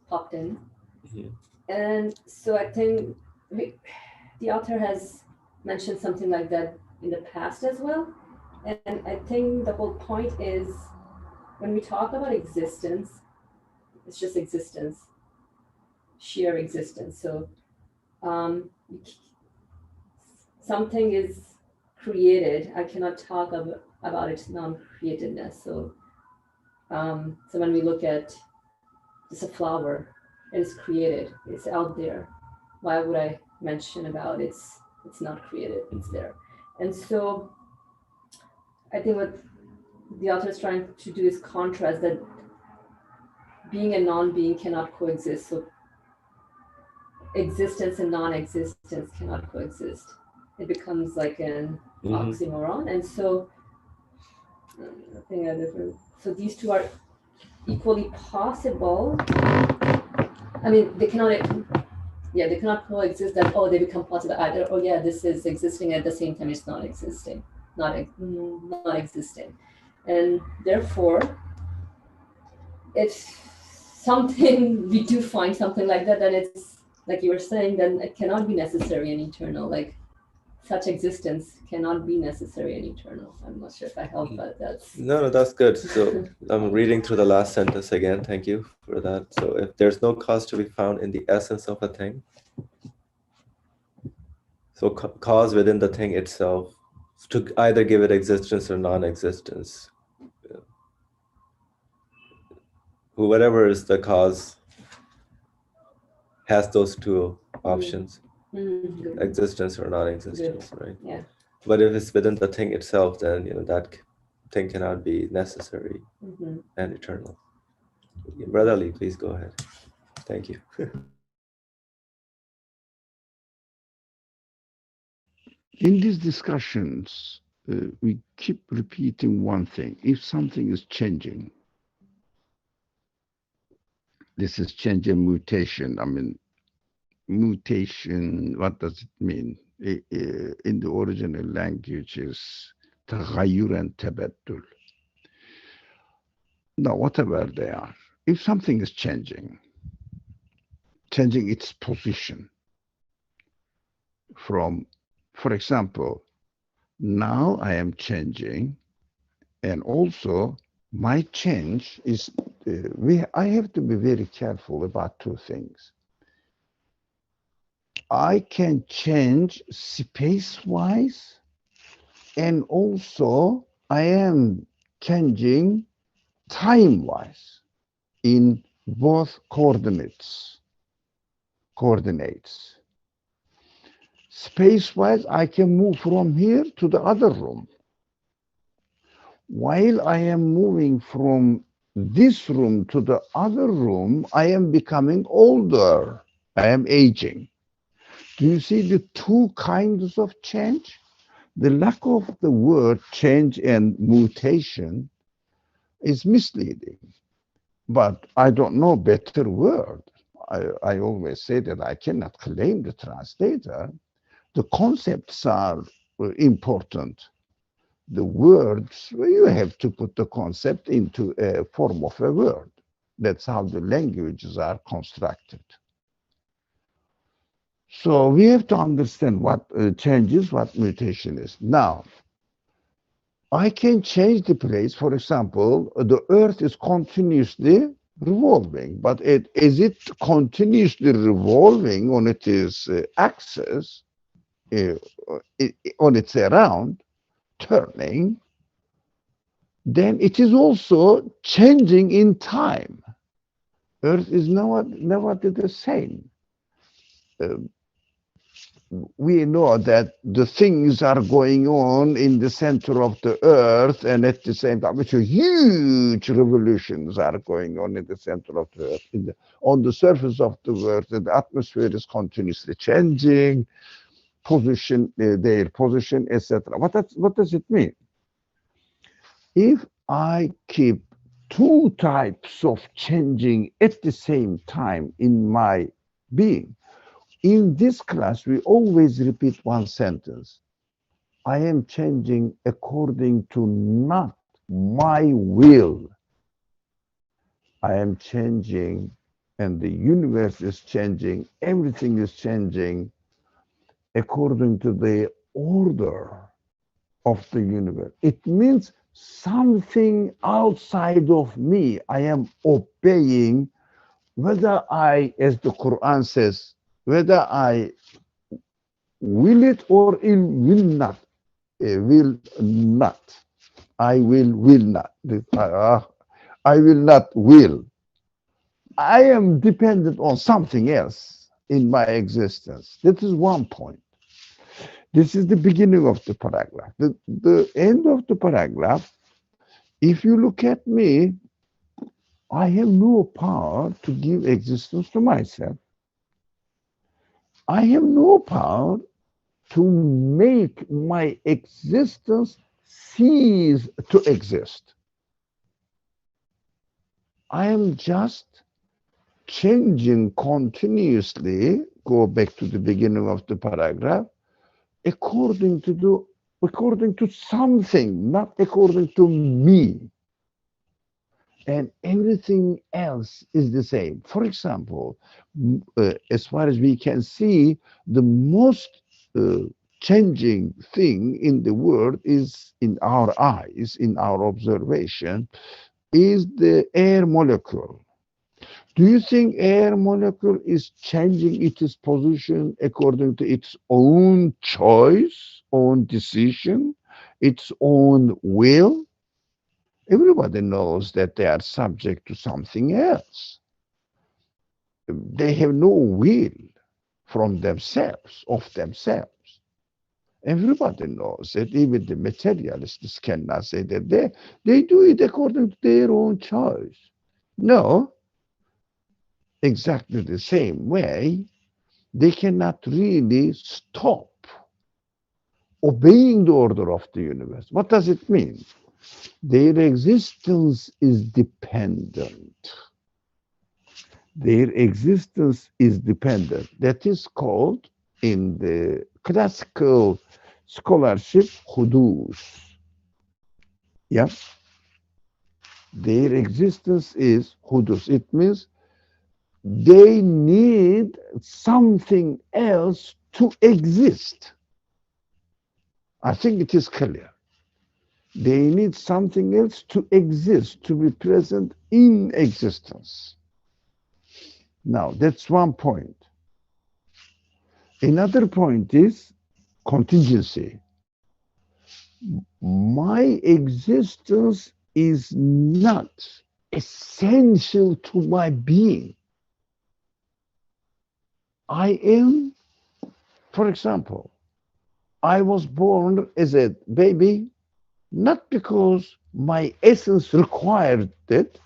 popped in. Mm-hmm. And so I think the author has mentioned something like that in the past as well. And I think the whole point is, when we talk about existence, it's just existence, sheer existence. So something is created, I cannot talk about its non-createdness. So when we look at just a flower, it is created, it's out there. Why would I mention about it's not created, it's there. And so I think what the author is trying to do is contrast that being and non-being cannot coexist. So existence and non-existence cannot coexist. It becomes like an oxymoron. And so I think so these two are equally possible. I mean, they cannot coexist that, they become possible either. Oh yeah, this is existing at the same time it's not existing, not existing. And therefore, if something, we do find something like that, then it's, like you were saying, then it cannot be necessary and eternal. Like such existence cannot be necessary and eternal. I'm not sure if I helped, but that's... No, that's good. So I'm reading through the last sentence again. Thank you for that. So if there's no cause to be found in the essence of a thing, so cause within the thing itself, to either give it existence or non-existence. Whatever is the cause has those two options, existence or non-existence, right? Yeah. But if it's within the thing itself, then that thing cannot be necessary and eternal. Brother Ali, please go ahead. Thank you. In these discussions, we keep repeating one thing. If something is changing, this is change and mutation. I mean, mutation, what does it mean? In the original language is تغير and تبدل. Now, whatever they are, if something is changing its position from, for example, now I am changing, and also my change is, I have to be very careful about two things. I can change space-wise, and also I am changing time-wise in both coordinates. Space-wise, I can move from here to the other room. While I am moving from this room to the other room, I am becoming older. I am aging. Do you see the two kinds of change? The lack of the word change and mutation is misleading. But I don't know better word. I always say that I cannot claim the translator. The concepts are important. The words, you have to put the concept into a form of a word. That's how the languages are constructed. So we have to understand what change is, what mutation is. Now, I can change the place. For example, the earth is continuously revolving, but as it continuously revolving on its axis, on its around, turning, then it is also changing in time. Earth is never the same. We know that the things are going on in the center of the earth, and at the same time, which are huge revolutions are going on in the center of the earth. On the surface of the earth, the atmosphere is continuously changing, their position, etc. What does it mean? If I keep two types of changing at the same time in my being, in this class, we always repeat one sentence. I am changing according to not my will. I am changing, and the universe is changing, everything is changing according to the order of the universe. It means something outside of me. I am obeying, whether I, as the Quran says, whether I will it or will not. Will not. I will not. I will not will. I am dependent on something else in my existence. That is one point. This is the beginning of the paragraph. The end of the paragraph, if you look at me, I have no power to give existence to myself. I have no power to make my existence cease to exist. I am just changing continuously, go back to the beginning of the paragraph, according to something, not according to me. And everything else is the same. For example, as far as we can see, the most changing thing in the world is, in our eyes, in our observation, is the air molecule. Do you think air molecule is changing its position according to its own choice, own decision, its own will? Everybody knows that they are subject to something else. They have no will from themselves, of themselves. Everybody knows that even the materialists cannot say that they do it according to their own choice. No, exactly the same way, they cannot really stop obeying the order of the universe. What does it mean? Their existence is dependent. Their existence is dependent. That is called in the classical scholarship hudus. Yeah, their existence is hudus. It means they need something else to exist. I think it is clear. They need something else to exist, to be present in existence. Now, that's one point. Another point is contingency. My existence is not essential to my being. I am, for example, I was born as a baby not because my essence required it,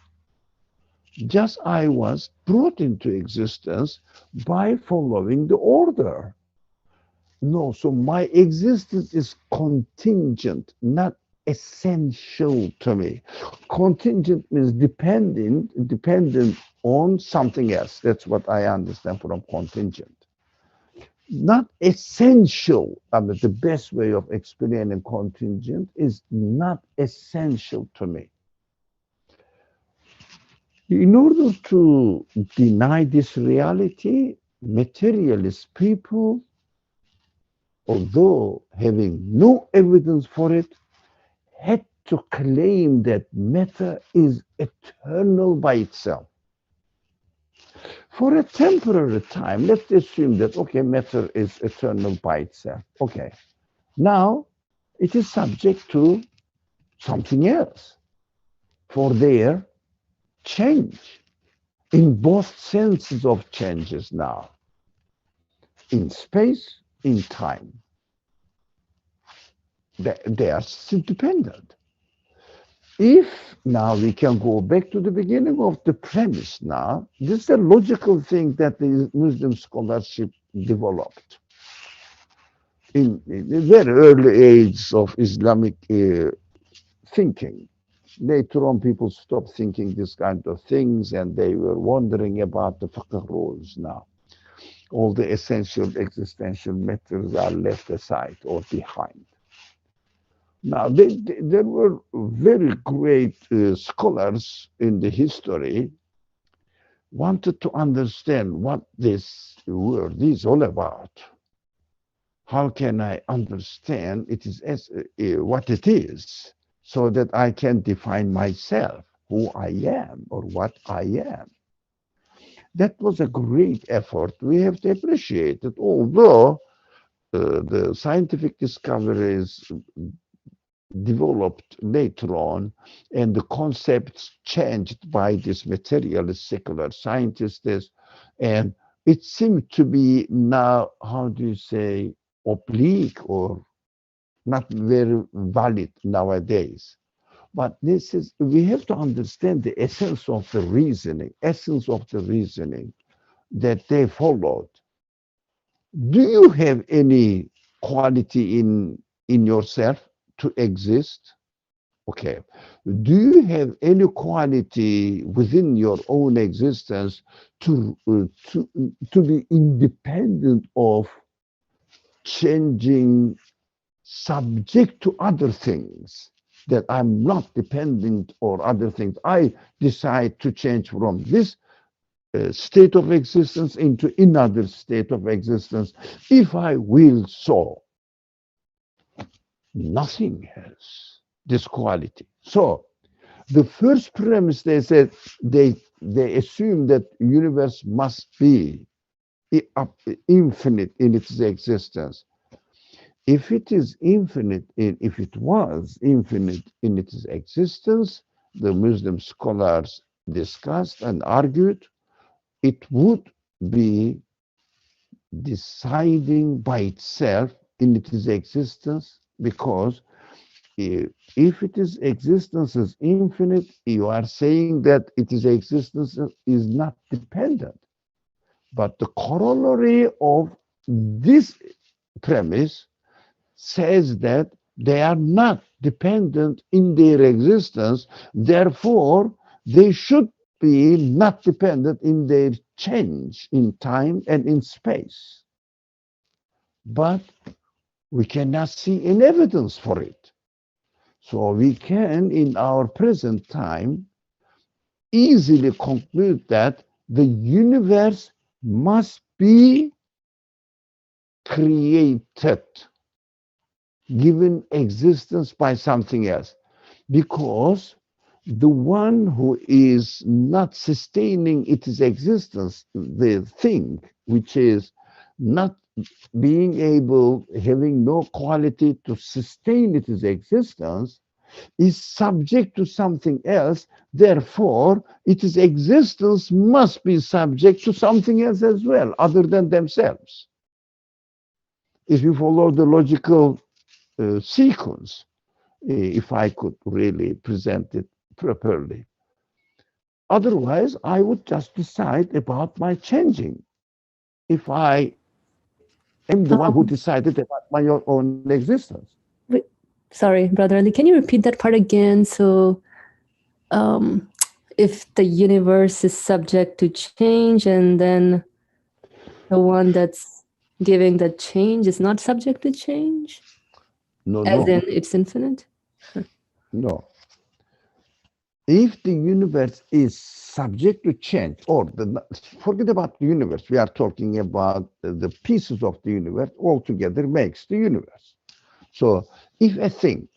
just I was brought into existence by following the order. No, so my existence is contingent, not essential to me. Contingent means dependent on something else. That's what I understand from contingent. Not essential. I mean, the best way of explaining contingent is not essential to me. In order to deny this reality, materialist people, although having no evidence for it, had to claim that matter is eternal by itself. For a temporary time, let's assume that, okay, matter is eternal by itself. Okay, now it is subject to something else for their change in both senses of changes now, in space, in time. They are still dependent. If now we can go back to the beginning of the premise now, this is a logical thing that the Muslim scholarship developed in the very early age of Islamic thinking. Later on, people stopped thinking this kind of things and they were wondering about the fiqh rules now. All the essential existential matters are left aside or behind. Now, there were very great scholars in the history wanted to understand what this word is all about. How can I understand it is what it is so that I can define myself, who I am or what I am? That was a great effort. We have to appreciate it, although the scientific discoveries developed later on and the concepts changed by these materialist secular scientists, and it seemed to be now, how do you say, oblique or not very valid nowadays. But this is, we have to understand the essence of the reasoning that they followed. Do you have any quality in yourself to exist? Okay. Do you have any quality within your own existence to be independent of changing, subject to other things? That I'm not dependent or other things. I decide to change from this state of existence into another state of existence if I will so. Nothing has this quality. So the first premise, they said, they assume that universe must be infinite in its existence. If it is infinite, if it was infinite in its existence, the Muslim scholars discussed and argued, it would be deciding by itself in its existence, because if it is existence is infinite, you are saying that it is existence is not dependent. But the corollary of this premise says that they are not dependent in their existence, therefore they should be not dependent in their change in time and in space. But we cannot see any evidence for it. So we can, in our present time, easily conclude that the universe must be created, given existence by something else, because the one who is not sustaining its existence, the thing which is not being able, having no quality to sustain its existence, is subject to something else. Therefore, its existence must be subject to something else as well, other than themselves. If you follow the logical sequence, if I could really present it properly. Otherwise, I would just decide about my changing. If I am the one who decided about my own existence. Wait, sorry, Brother Ali, can you repeat that part again? So, if the universe is subject to change, and then the one that's giving the change is not subject to change? No, As no, in it's infinite? no. If the universe is subject to change, or forget about the universe, we are talking about the pieces of the universe altogether makes the universe. So if a thing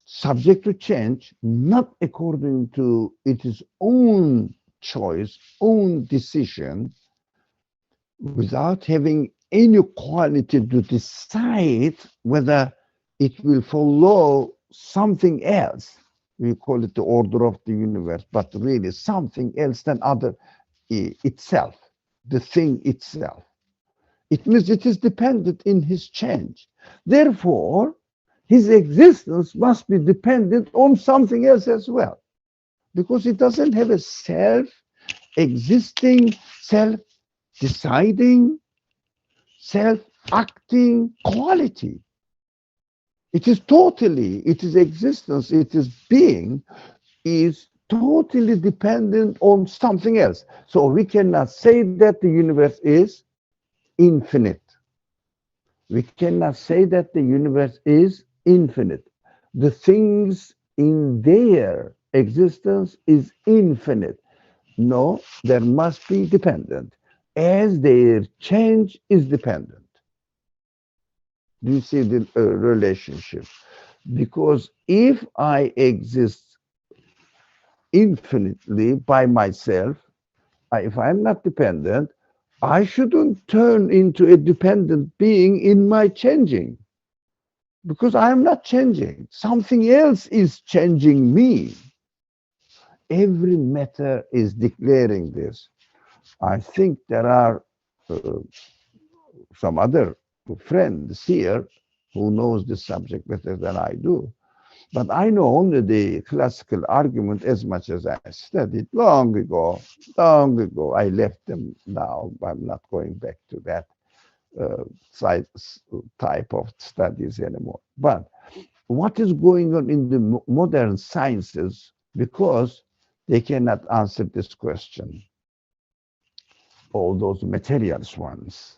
subject to change, not according to its own choice, own decision, without having any quality to decide whether it will follow something else. We call it the order of the universe, but really something else than other itself, the thing itself. It means it is dependent in his change. Therefore, his existence must be dependent on something else as well, because it doesn't have a self-existing, self-deciding, self-acting quality. It is existence, it is being, is totally dependent on something else. So we cannot say that the universe is infinite. We cannot say that the universe is infinite. The things in their existence is infinite. No, there must be dependent, as their change is dependent. Do you see the relationship? Because if I exist infinitely by myself, if I'm not dependent, I shouldn't turn into a dependent being in my changing, because I am not changing. Something else is changing me. Every matter is declaring this. I think there are some other friends here who knows this subject better than I do. But I know only the classical argument as much as I studied long ago. Long ago, I left them now. I'm not going back to that type of studies anymore. But what is going on in the modern sciences, because they cannot answer this question, all those materials ones.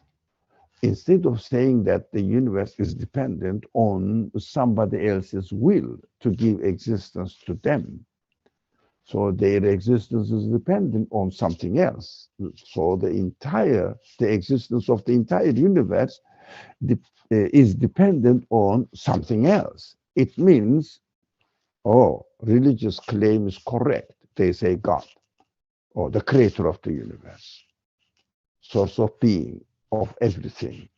Instead of saying that the universe is dependent on somebody else's will to give existence to them, so their existence is dependent on something else. So the existence of the entire universe is dependent on something else. It means, oh, religious claim is correct. They say God, or the creator of the universe, source of being, of everything.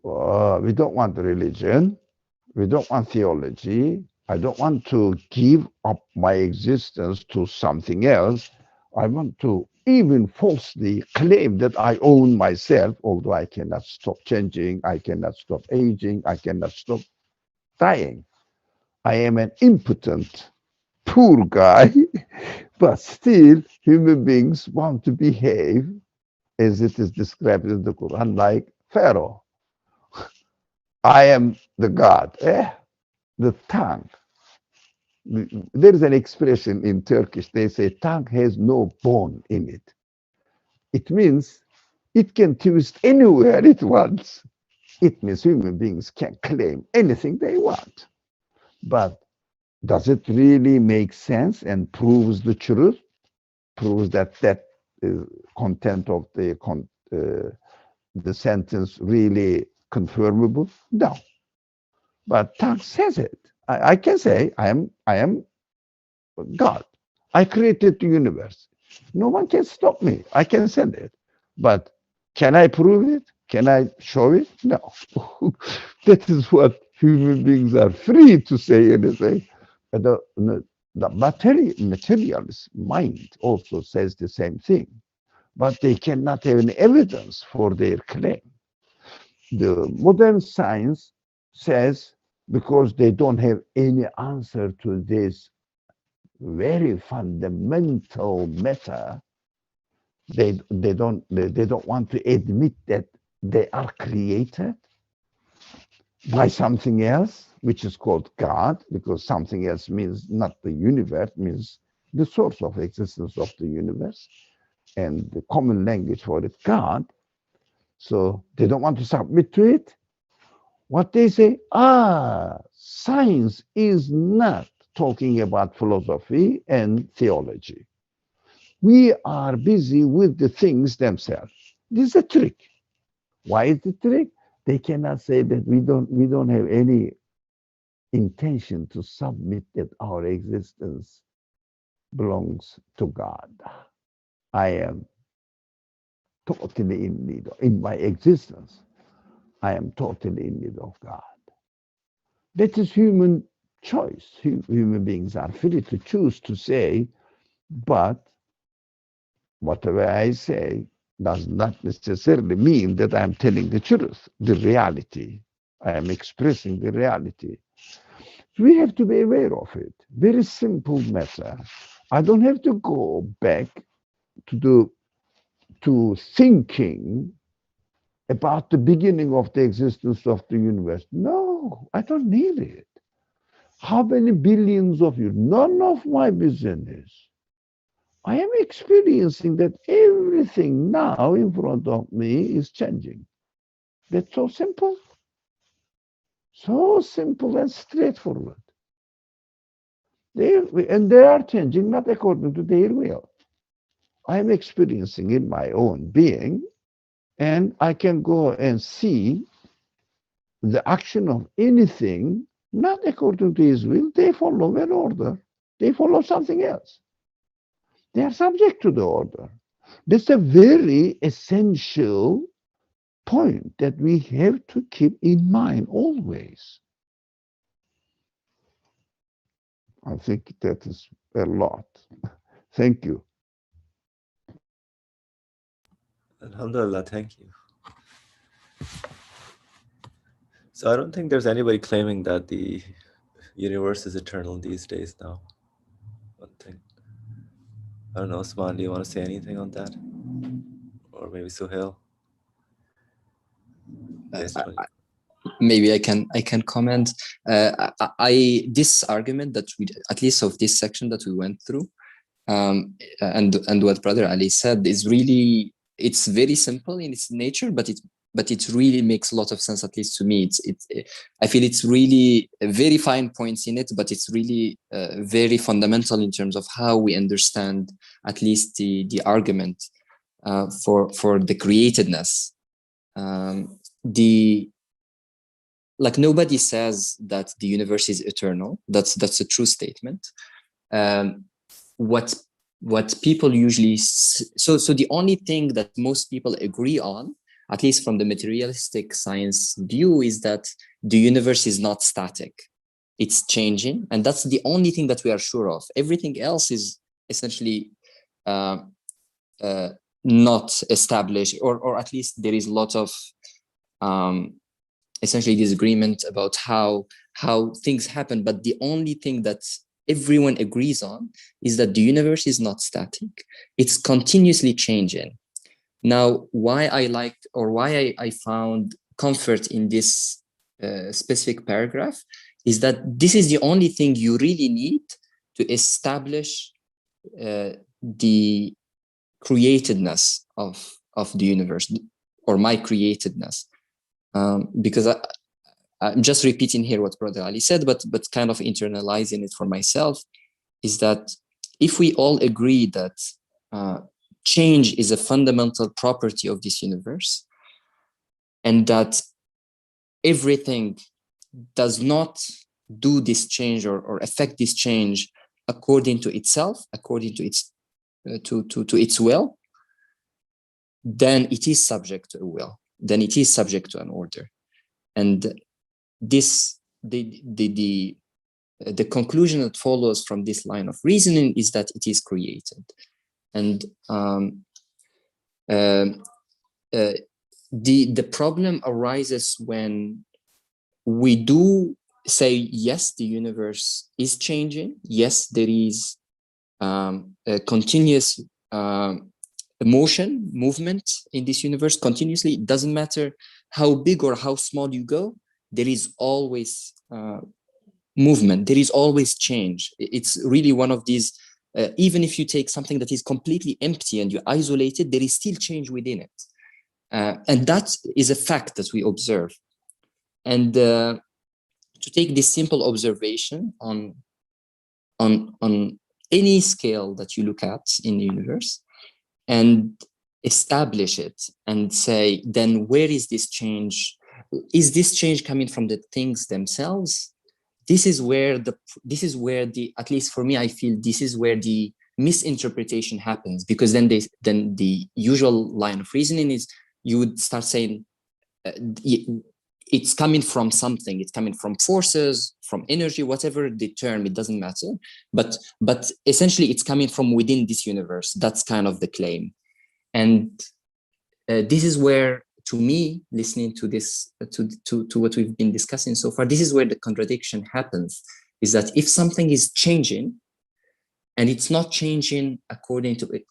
We don't want religion. We don't want theology. I don't want to give up my existence to something else. I want to even falsely claim that I own myself, although I cannot stop changing, I cannot stop aging, I cannot stop dying. I am an impotent, poor guy, but still human beings want to behave as it is described in the Quran, like Pharaoh. I am the God. The tongue. There is an expression in Turkish, they say tongue has no bone in it. It means it can twist anywhere it wants. It means human beings can claim anything they want. But does it really make sense and proves the truth? Proves that content of the sentence really confirmable? No. But tongue says it. I can say I am God. I created the universe. No one can stop me. I can say it. But can I prove it? Can I show it? No. That is what human beings are free to say anything. The materialist mind also says the same thing, but they cannot have any evidence for their claim. The modern science says because they don't have any answer to this very fundamental matter, they don't want to admit that they are created by something else, which is called God, because something else means not the universe, means the source of existence of the universe, and the common language for it, God. So they don't want to submit to it. What they say, science is not talking about philosophy and theology. We are busy with the things themselves. This is a trick. Why is it a trick? They cannot say that we don't have any intention to submit that our existence belongs to God. I am totally in need in my existence. I am totally in need of God. That is human choice. Human beings are free to choose to say, but whatever I say does not necessarily mean that I'm telling the truth, the reality. I am expressing the reality. We have to be aware of it. Very simple matter. I don't have to go back to thinking about the beginning of the existence of the universe. No, I don't need it. How many billions of years? None of my business. I am experiencing that everything now in front of me is changing. That's so simple. So simple and straightforward. They are changing not according to their will. I am experiencing in my own being, and I can go and see the action of anything not according to his will. They follow an order. They follow something else. They are subject to the order. That's a very essential point that we have to keep in mind always. I think that is a lot. Thank you. Alhamdulillah, thank you. So I don't think there's anybody claiming that the universe is eternal these days now. One thing. I don't know, Osman, do you want to say anything on that? Or maybe Suhail? Yes, maybe I can comment. This argument that we, at least of this section that we went through, and what Brother Ali said is really, it's very simple in its nature, but it really makes a lot of sense, at least to me. I feel it's really very fine points in it, but it's really very fundamental in terms of how we understand at least the argument for the createdness. Like nobody says that the universe is eternal. That's a true statement. What people usually so the only thing that most people agree on, at least from the materialistic science view, is that the universe is not static. It's changing, and that's the only thing that we are sure of. Everything else is essentially not established, or at least there is a lot of essentially disagreement about how things happen. But the only thing that everyone agrees on is that the universe is not static. It's continuously changing. Now, why I liked, or why I found comfort in this specific paragraph is that this is the only thing you really need to establish the createdness of the universe, or my createdness. Because I'm just repeating here what Brother Ali said, but kind of internalizing it for myself, is that if we all agree that change is a fundamental property of this universe, and that everything does not do this change or affect this change according to itself, according to its to its will, then it is subject to a will. Then it is subject to an order. And this the conclusion that follows from this line of reasoning is that it is created. And the problem arises when we do say, yes, the universe is changing. Yes, there is a continuous movement in this universe continuously. It doesn't matter how big or how small you go, there is always movement, there is always change. It's really one of these, even if you take something that is completely empty and you isolate it, there is still change within it. And that is a fact that we observe. And to take this simple observation on any scale that you look at in the universe, and establish it and say, then where is this change? Is this change coming from the things themselves? This is where the, at least for me, I feel this is where the misinterpretation happens, because then the usual line of reasoning is you would start saying it's coming from something, it's coming from forces, from energy, whatever the term, it doesn't matter. But essentially it's coming from within this universe. That's kind of the claim. And this is where, to me, listening to this, to what we've been discussing so far, this is where the contradiction happens, is that if something is changing and it's not changing according to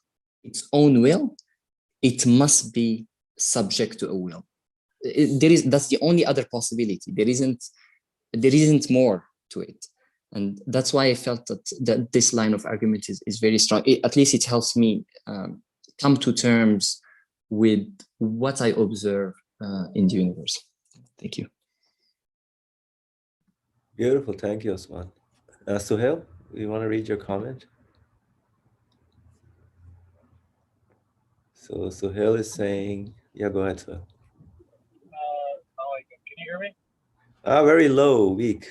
its own will, it must be subject to a will. That's the only other possibility. There isn't more to it. And that's why I felt that this line of argument is very strong. At least it helps me come to terms with what I observe in the universe. Thank you. Beautiful. Thank you, Osman. Suhail, you want to read your comment? So Suhail is saying, yeah, go ahead, Suhail. Can you hear me? Very low, weak.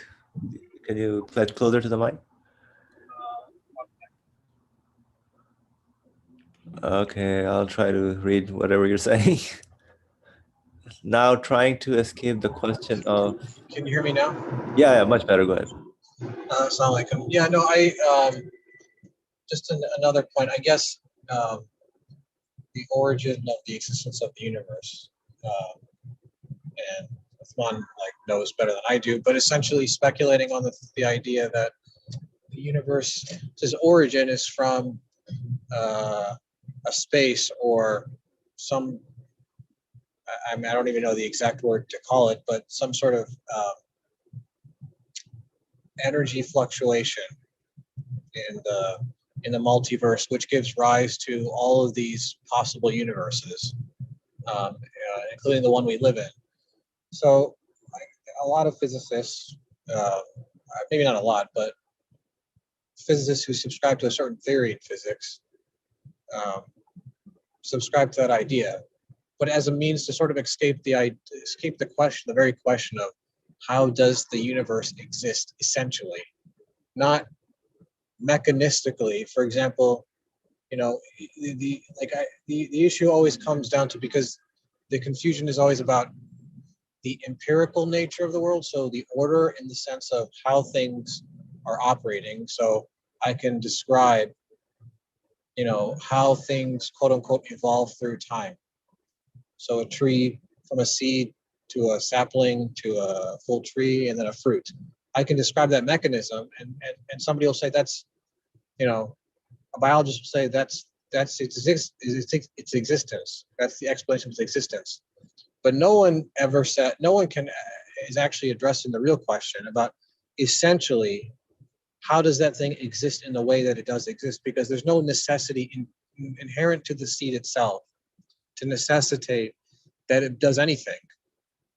Can you get closer to the mic? Okay, I'll try to read whatever you're saying. Now trying to escape the question of... Can you hear me now? Yeah, much better. Go ahead. Assalamu alaikum. Yeah, no, just another point, I guess, the origin of the existence of the universe. And Uthman knows better than I do, but essentially speculating on the idea that the universe's origin is from a space or some, I don't even know the exact word to call it, but some sort of energy fluctuation in the multiverse, which gives rise to all of these possible universes, including the one we live in. So a lot of physicists, maybe not a lot, but physicists who subscribe to a certain theory in physics subscribe to that idea, but as a means to sort of escape the question, the very question of how does the universe exist, essentially, not mechanistically. For example, the issue always comes down to, because the confusion is always about the empirical nature of the world, so the order in the sense of how things are operating. So I can describe how things quote unquote evolve through time. So a tree from a seed to a sapling to a full tree and then a fruit. I can describe that mechanism, and somebody will say that's, a biologist will say that's its existence. That's the explanation of its existence. But no one is actually addressing the real question about essentially how does that thing exist in the way that it does exist? Because there's no necessity inherent to the seed itself to necessitate that it does anything,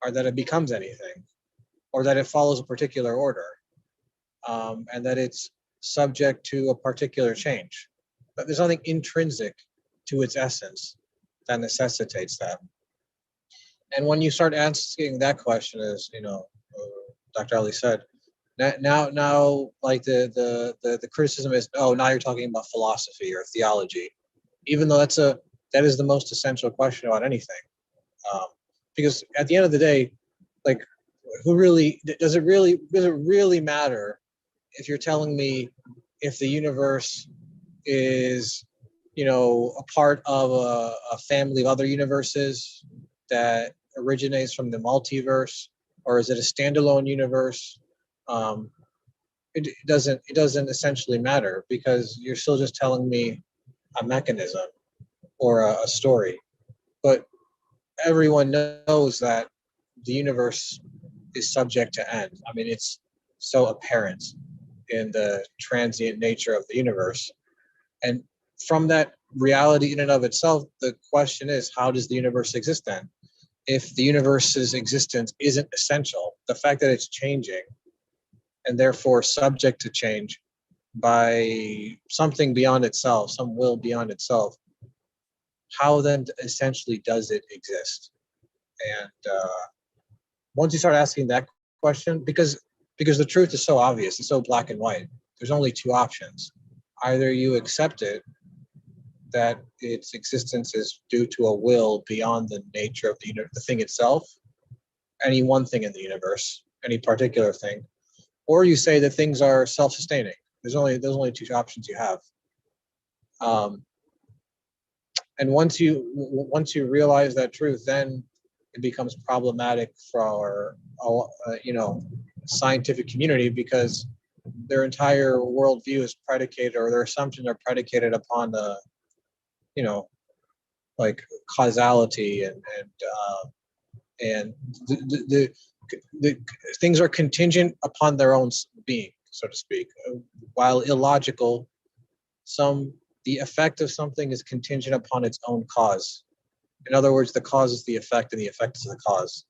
or that it becomes anything, or that it follows a particular order, and that it's subject to a particular change. But there's nothing intrinsic to its essence that necessitates that. And when you start asking that question, as Dr. Ali said, now like the criticism is, oh, now you're talking about philosophy or theology, even though that is the most essential question about anything. Because at the end of the day, like, does it really matter if you're telling me if the universe is, a part of a family of other universes that originates from the multiverse, or is it a standalone universe? It doesn't essentially matter, because you're still just telling me a mechanism or a story. But everyone knows that the universe is subject to end. I mean, it's so apparent in the transient nature of the universe. And from that reality in and of itself, the question is, how does the universe exist then? If the universe's existence isn't essential, the fact that it's changing and therefore subject to change by something beyond itself, some will beyond itself, how then essentially does it exist? And once you start asking that question, because the truth is so obvious, it's so black and white, there's only two options. Either you accept it, that its existence is due to a will beyond the nature of the thing itself, any one thing in the universe, any particular thing, or you say that things are self-sustaining. There's only two options you have. And once you realize that truth, then it becomes problematic for scientific community, because their entire worldview is predicated, or their assumptions are predicated upon the like causality, and the things are contingent upon their own being, so to speak. While illogical, the effect of something is contingent upon its own cause. In other words, the cause is the effect, and the effect is the cause.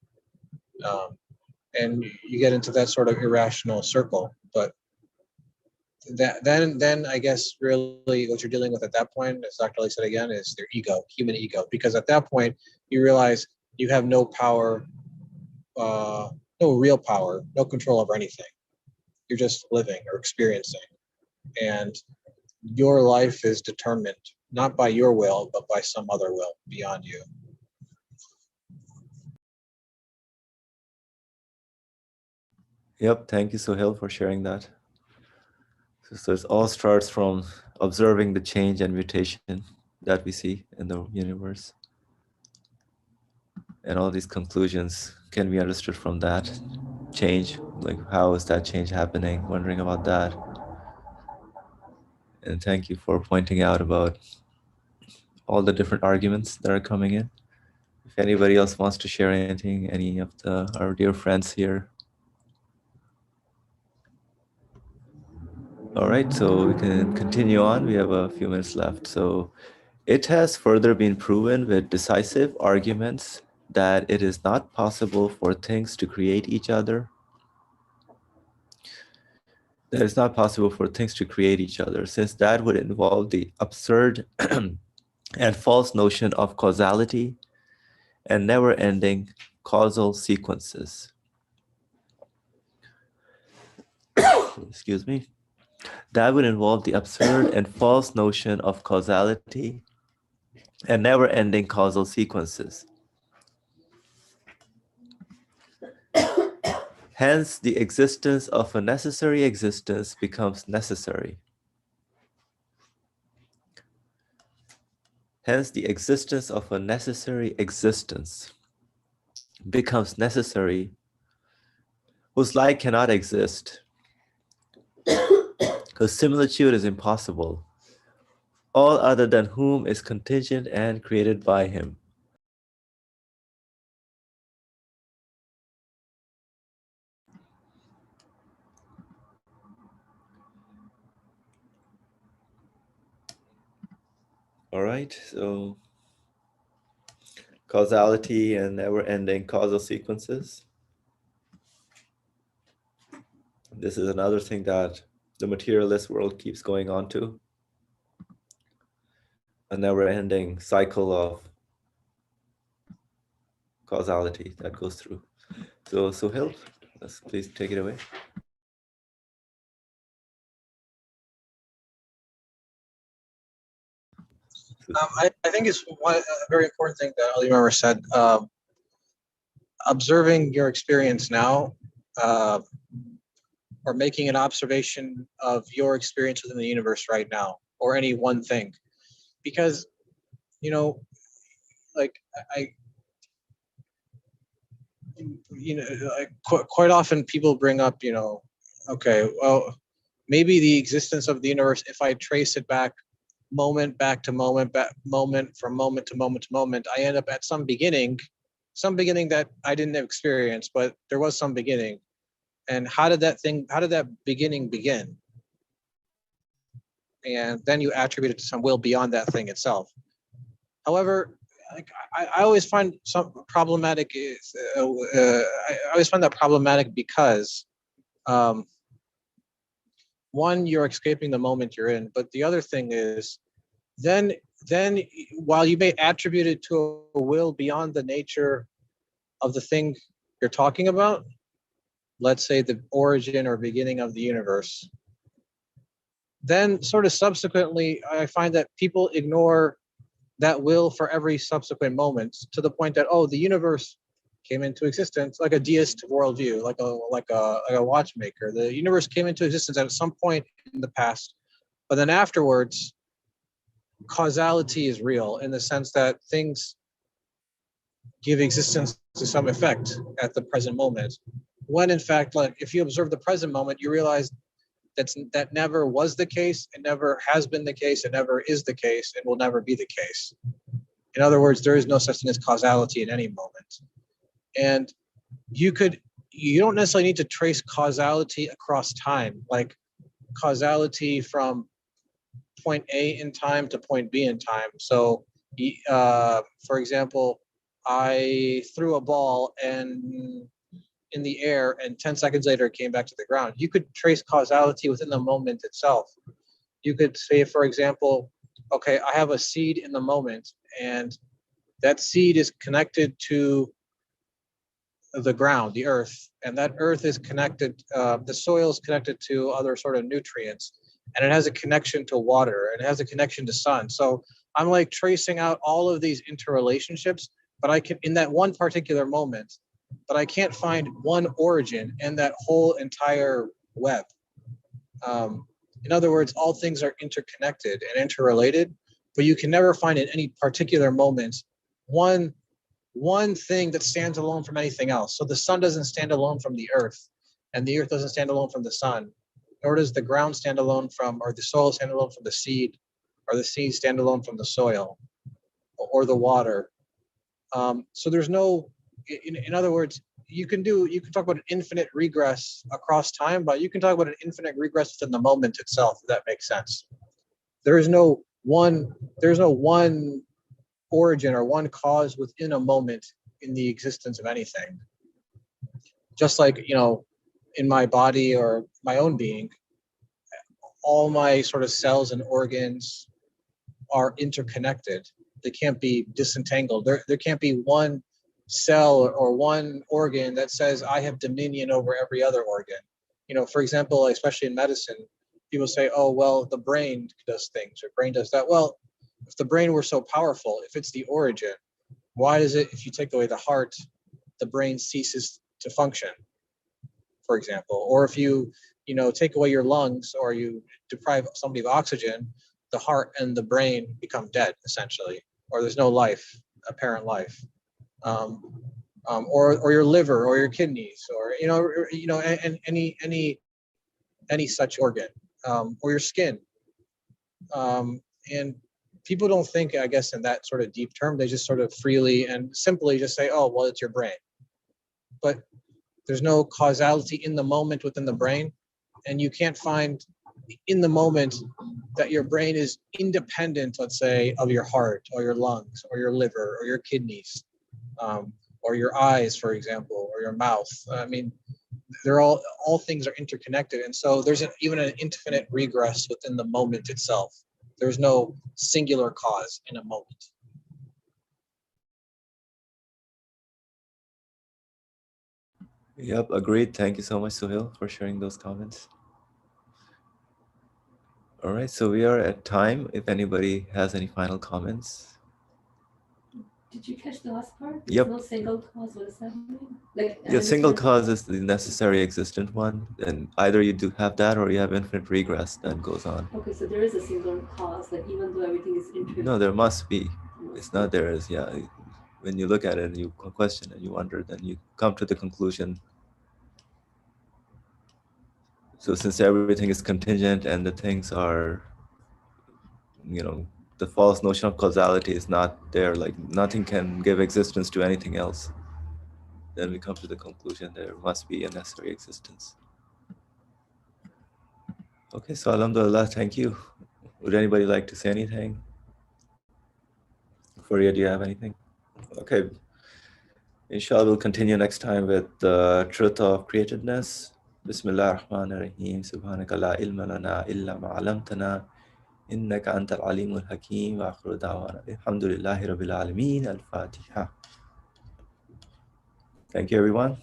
And you get into that sort of irrational circle. But then I guess really what you're dealing with at that point, as Dr. Ali said again, is their ego, human ego. Because at that point, you realize you have no power, no real power, no control over anything. You're just living or experiencing. And your life is determined not by your will, but by some other will beyond you. Yep, thank you, Sohail, for sharing that. So it all starts from observing the change and mutation that we see in the universe. And all these conclusions can be understood from that change. Like, how is that change happening? Wondering about that. And thank you for pointing out about all the different arguments that are coming in. If anybody else wants to share anything, any of our dear friends here. All right, so we can continue on. We have a few minutes left. So it has further been proven with decisive arguments that it is not possible for things to create each other. That it's not possible for things to create each other, since that would involve the absurd and false notion of causality and never-ending causal sequences. Excuse me. That would involve the absurd and false notion of causality and never-ending causal sequences. Hence, the existence of a necessary existence becomes necessary. Hence, the existence of a necessary existence becomes necessary, whose like cannot exist, because similitude is impossible. All other than whom is contingent and created by him. All right, so causality and never-ending causal sequences. This is another thing that the materialist world keeps going on to. A never-ending cycle of causality that goes through. So Suhail, let's please take it away. I think it's a very important thing that Ali Member said. Observing your experience now, or making an observation of your experience within the universe right now, or any one thing. Because, you know, like quite often people bring up, okay, well, maybe the existence of the universe, if I trace it back to moment, moment from moment to moment to moment, I end up at some beginning that I didn't experience, but there was some beginning. And how did that beginning begin? And then you attribute it to some will beyond that thing itself. However, I always find some problematic. I always find that problematic because, one, you're escaping the moment you're in, but the other thing is, then while you may attribute it to a will beyond the nature of the thing you're talking about, let's say the origin or beginning of the universe, then sort of subsequently, I find that people ignore that will for every subsequent moment, to the point that, oh, the universe came into existence, like a deist worldview, like a watchmaker. The universe came into existence at some point in the past, but then afterwards, causality is real in the sense that things give existence to some effect at the present moment. When in fact, like if you observe the present moment, you realize that never was the case, it never has been the case, it never is the case, and will never be the case. In other words, there is no such thing as causality in any moment. And you don't necessarily need to trace causality across time, like causality from point A in time to point B in time. So, for example, I threw a ball in the air, and 10 seconds later it came back to the ground. You could trace causality within the moment itself. You could say, for example, okay, I have a seed in the moment, and that seed is connected to the ground, the earth, and that earth is connected, the soil is connected to other sort of nutrients, and it has a connection to water, and it has a connection to sun. So I'm like tracing out all of these interrelationships, but I can, in that one particular moment, but I can't find one origin in that whole entire web. In other words, all things are interconnected and interrelated, but you can never find in any particular moment one thing that stands alone from anything else. So the sun doesn't stand alone from the earth, and the earth doesn't stand alone from the sun, nor does the ground stand alone from, or the soil stand alone from the seed, or the seed stand alone from the soil, or the water. So there's no, in other words, you can talk about an infinite regress across time, but you can talk about an infinite regress within the moment itself, if that makes sense. There's no one origin or one cause within a moment in the existence of anything. Just like, in my body or my own being, all my sort of cells and organs are interconnected. They can't be disentangled. There can't be one cell or one organ that says I have dominion over every other organ. For example, especially in medicine, people say, oh, well, the brain does things, or brain does that. Well, if the brain were so powerful, if it's the origin, why is it, if you take away the heart, the brain ceases to function, for example? Or if you take away your lungs, or you deprive somebody of oxygen, the heart and the brain become dead, essentially. or there's no life, apparent life, or your liver, or your kidneys, or and any such organ, or your skin, and people don't think, I guess, in that sort of deep term. They just sort of freely and simply just say, oh, well, it's your brain. But there's no causality in the moment within the brain, and you can't find in the moment that your brain is independent, let's say, of your heart or your lungs or your liver or your kidneys, or your eyes, for example, or your mouth. I mean, they're all things are interconnected, and so there's even an infinite regress within the moment itself. There's no singular cause in a moment. Yep, agreed. Thank you so much, Sohail, for sharing those comments. All right, so we are at time. If anybody has any final comments. Did you catch the last part? Yep. No single cause. What does that mean? Like, Yeah, single cause is the necessary existent one, and either you do have that or you have infinite regress that goes on. Okay, so there is a single cause, like even though everything is No, there must be. It's not there is, yeah. When you look at it and you question and you wonder, then you come to the conclusion. So since everything is contingent and the things are, the false notion of causality is not there, like nothing can give existence to anything else, then we come to the conclusion there must be a necessary existence. Okay, so alhamdulillah, thank you. Would anybody like to say anything? Faria, do you have anything? Okay. Inshallah, we'll continue next time with the truth of createdness. Bismillah ar-Rahman ar-Rahim. Subhanaka la ilma lana illa ma 'allamtana. Innaka anta al-alim al-hakim. Wa akhiru da'wana. Alhamdulillahi rabbil alameen. Al-Fatiha. Thank you, everyone.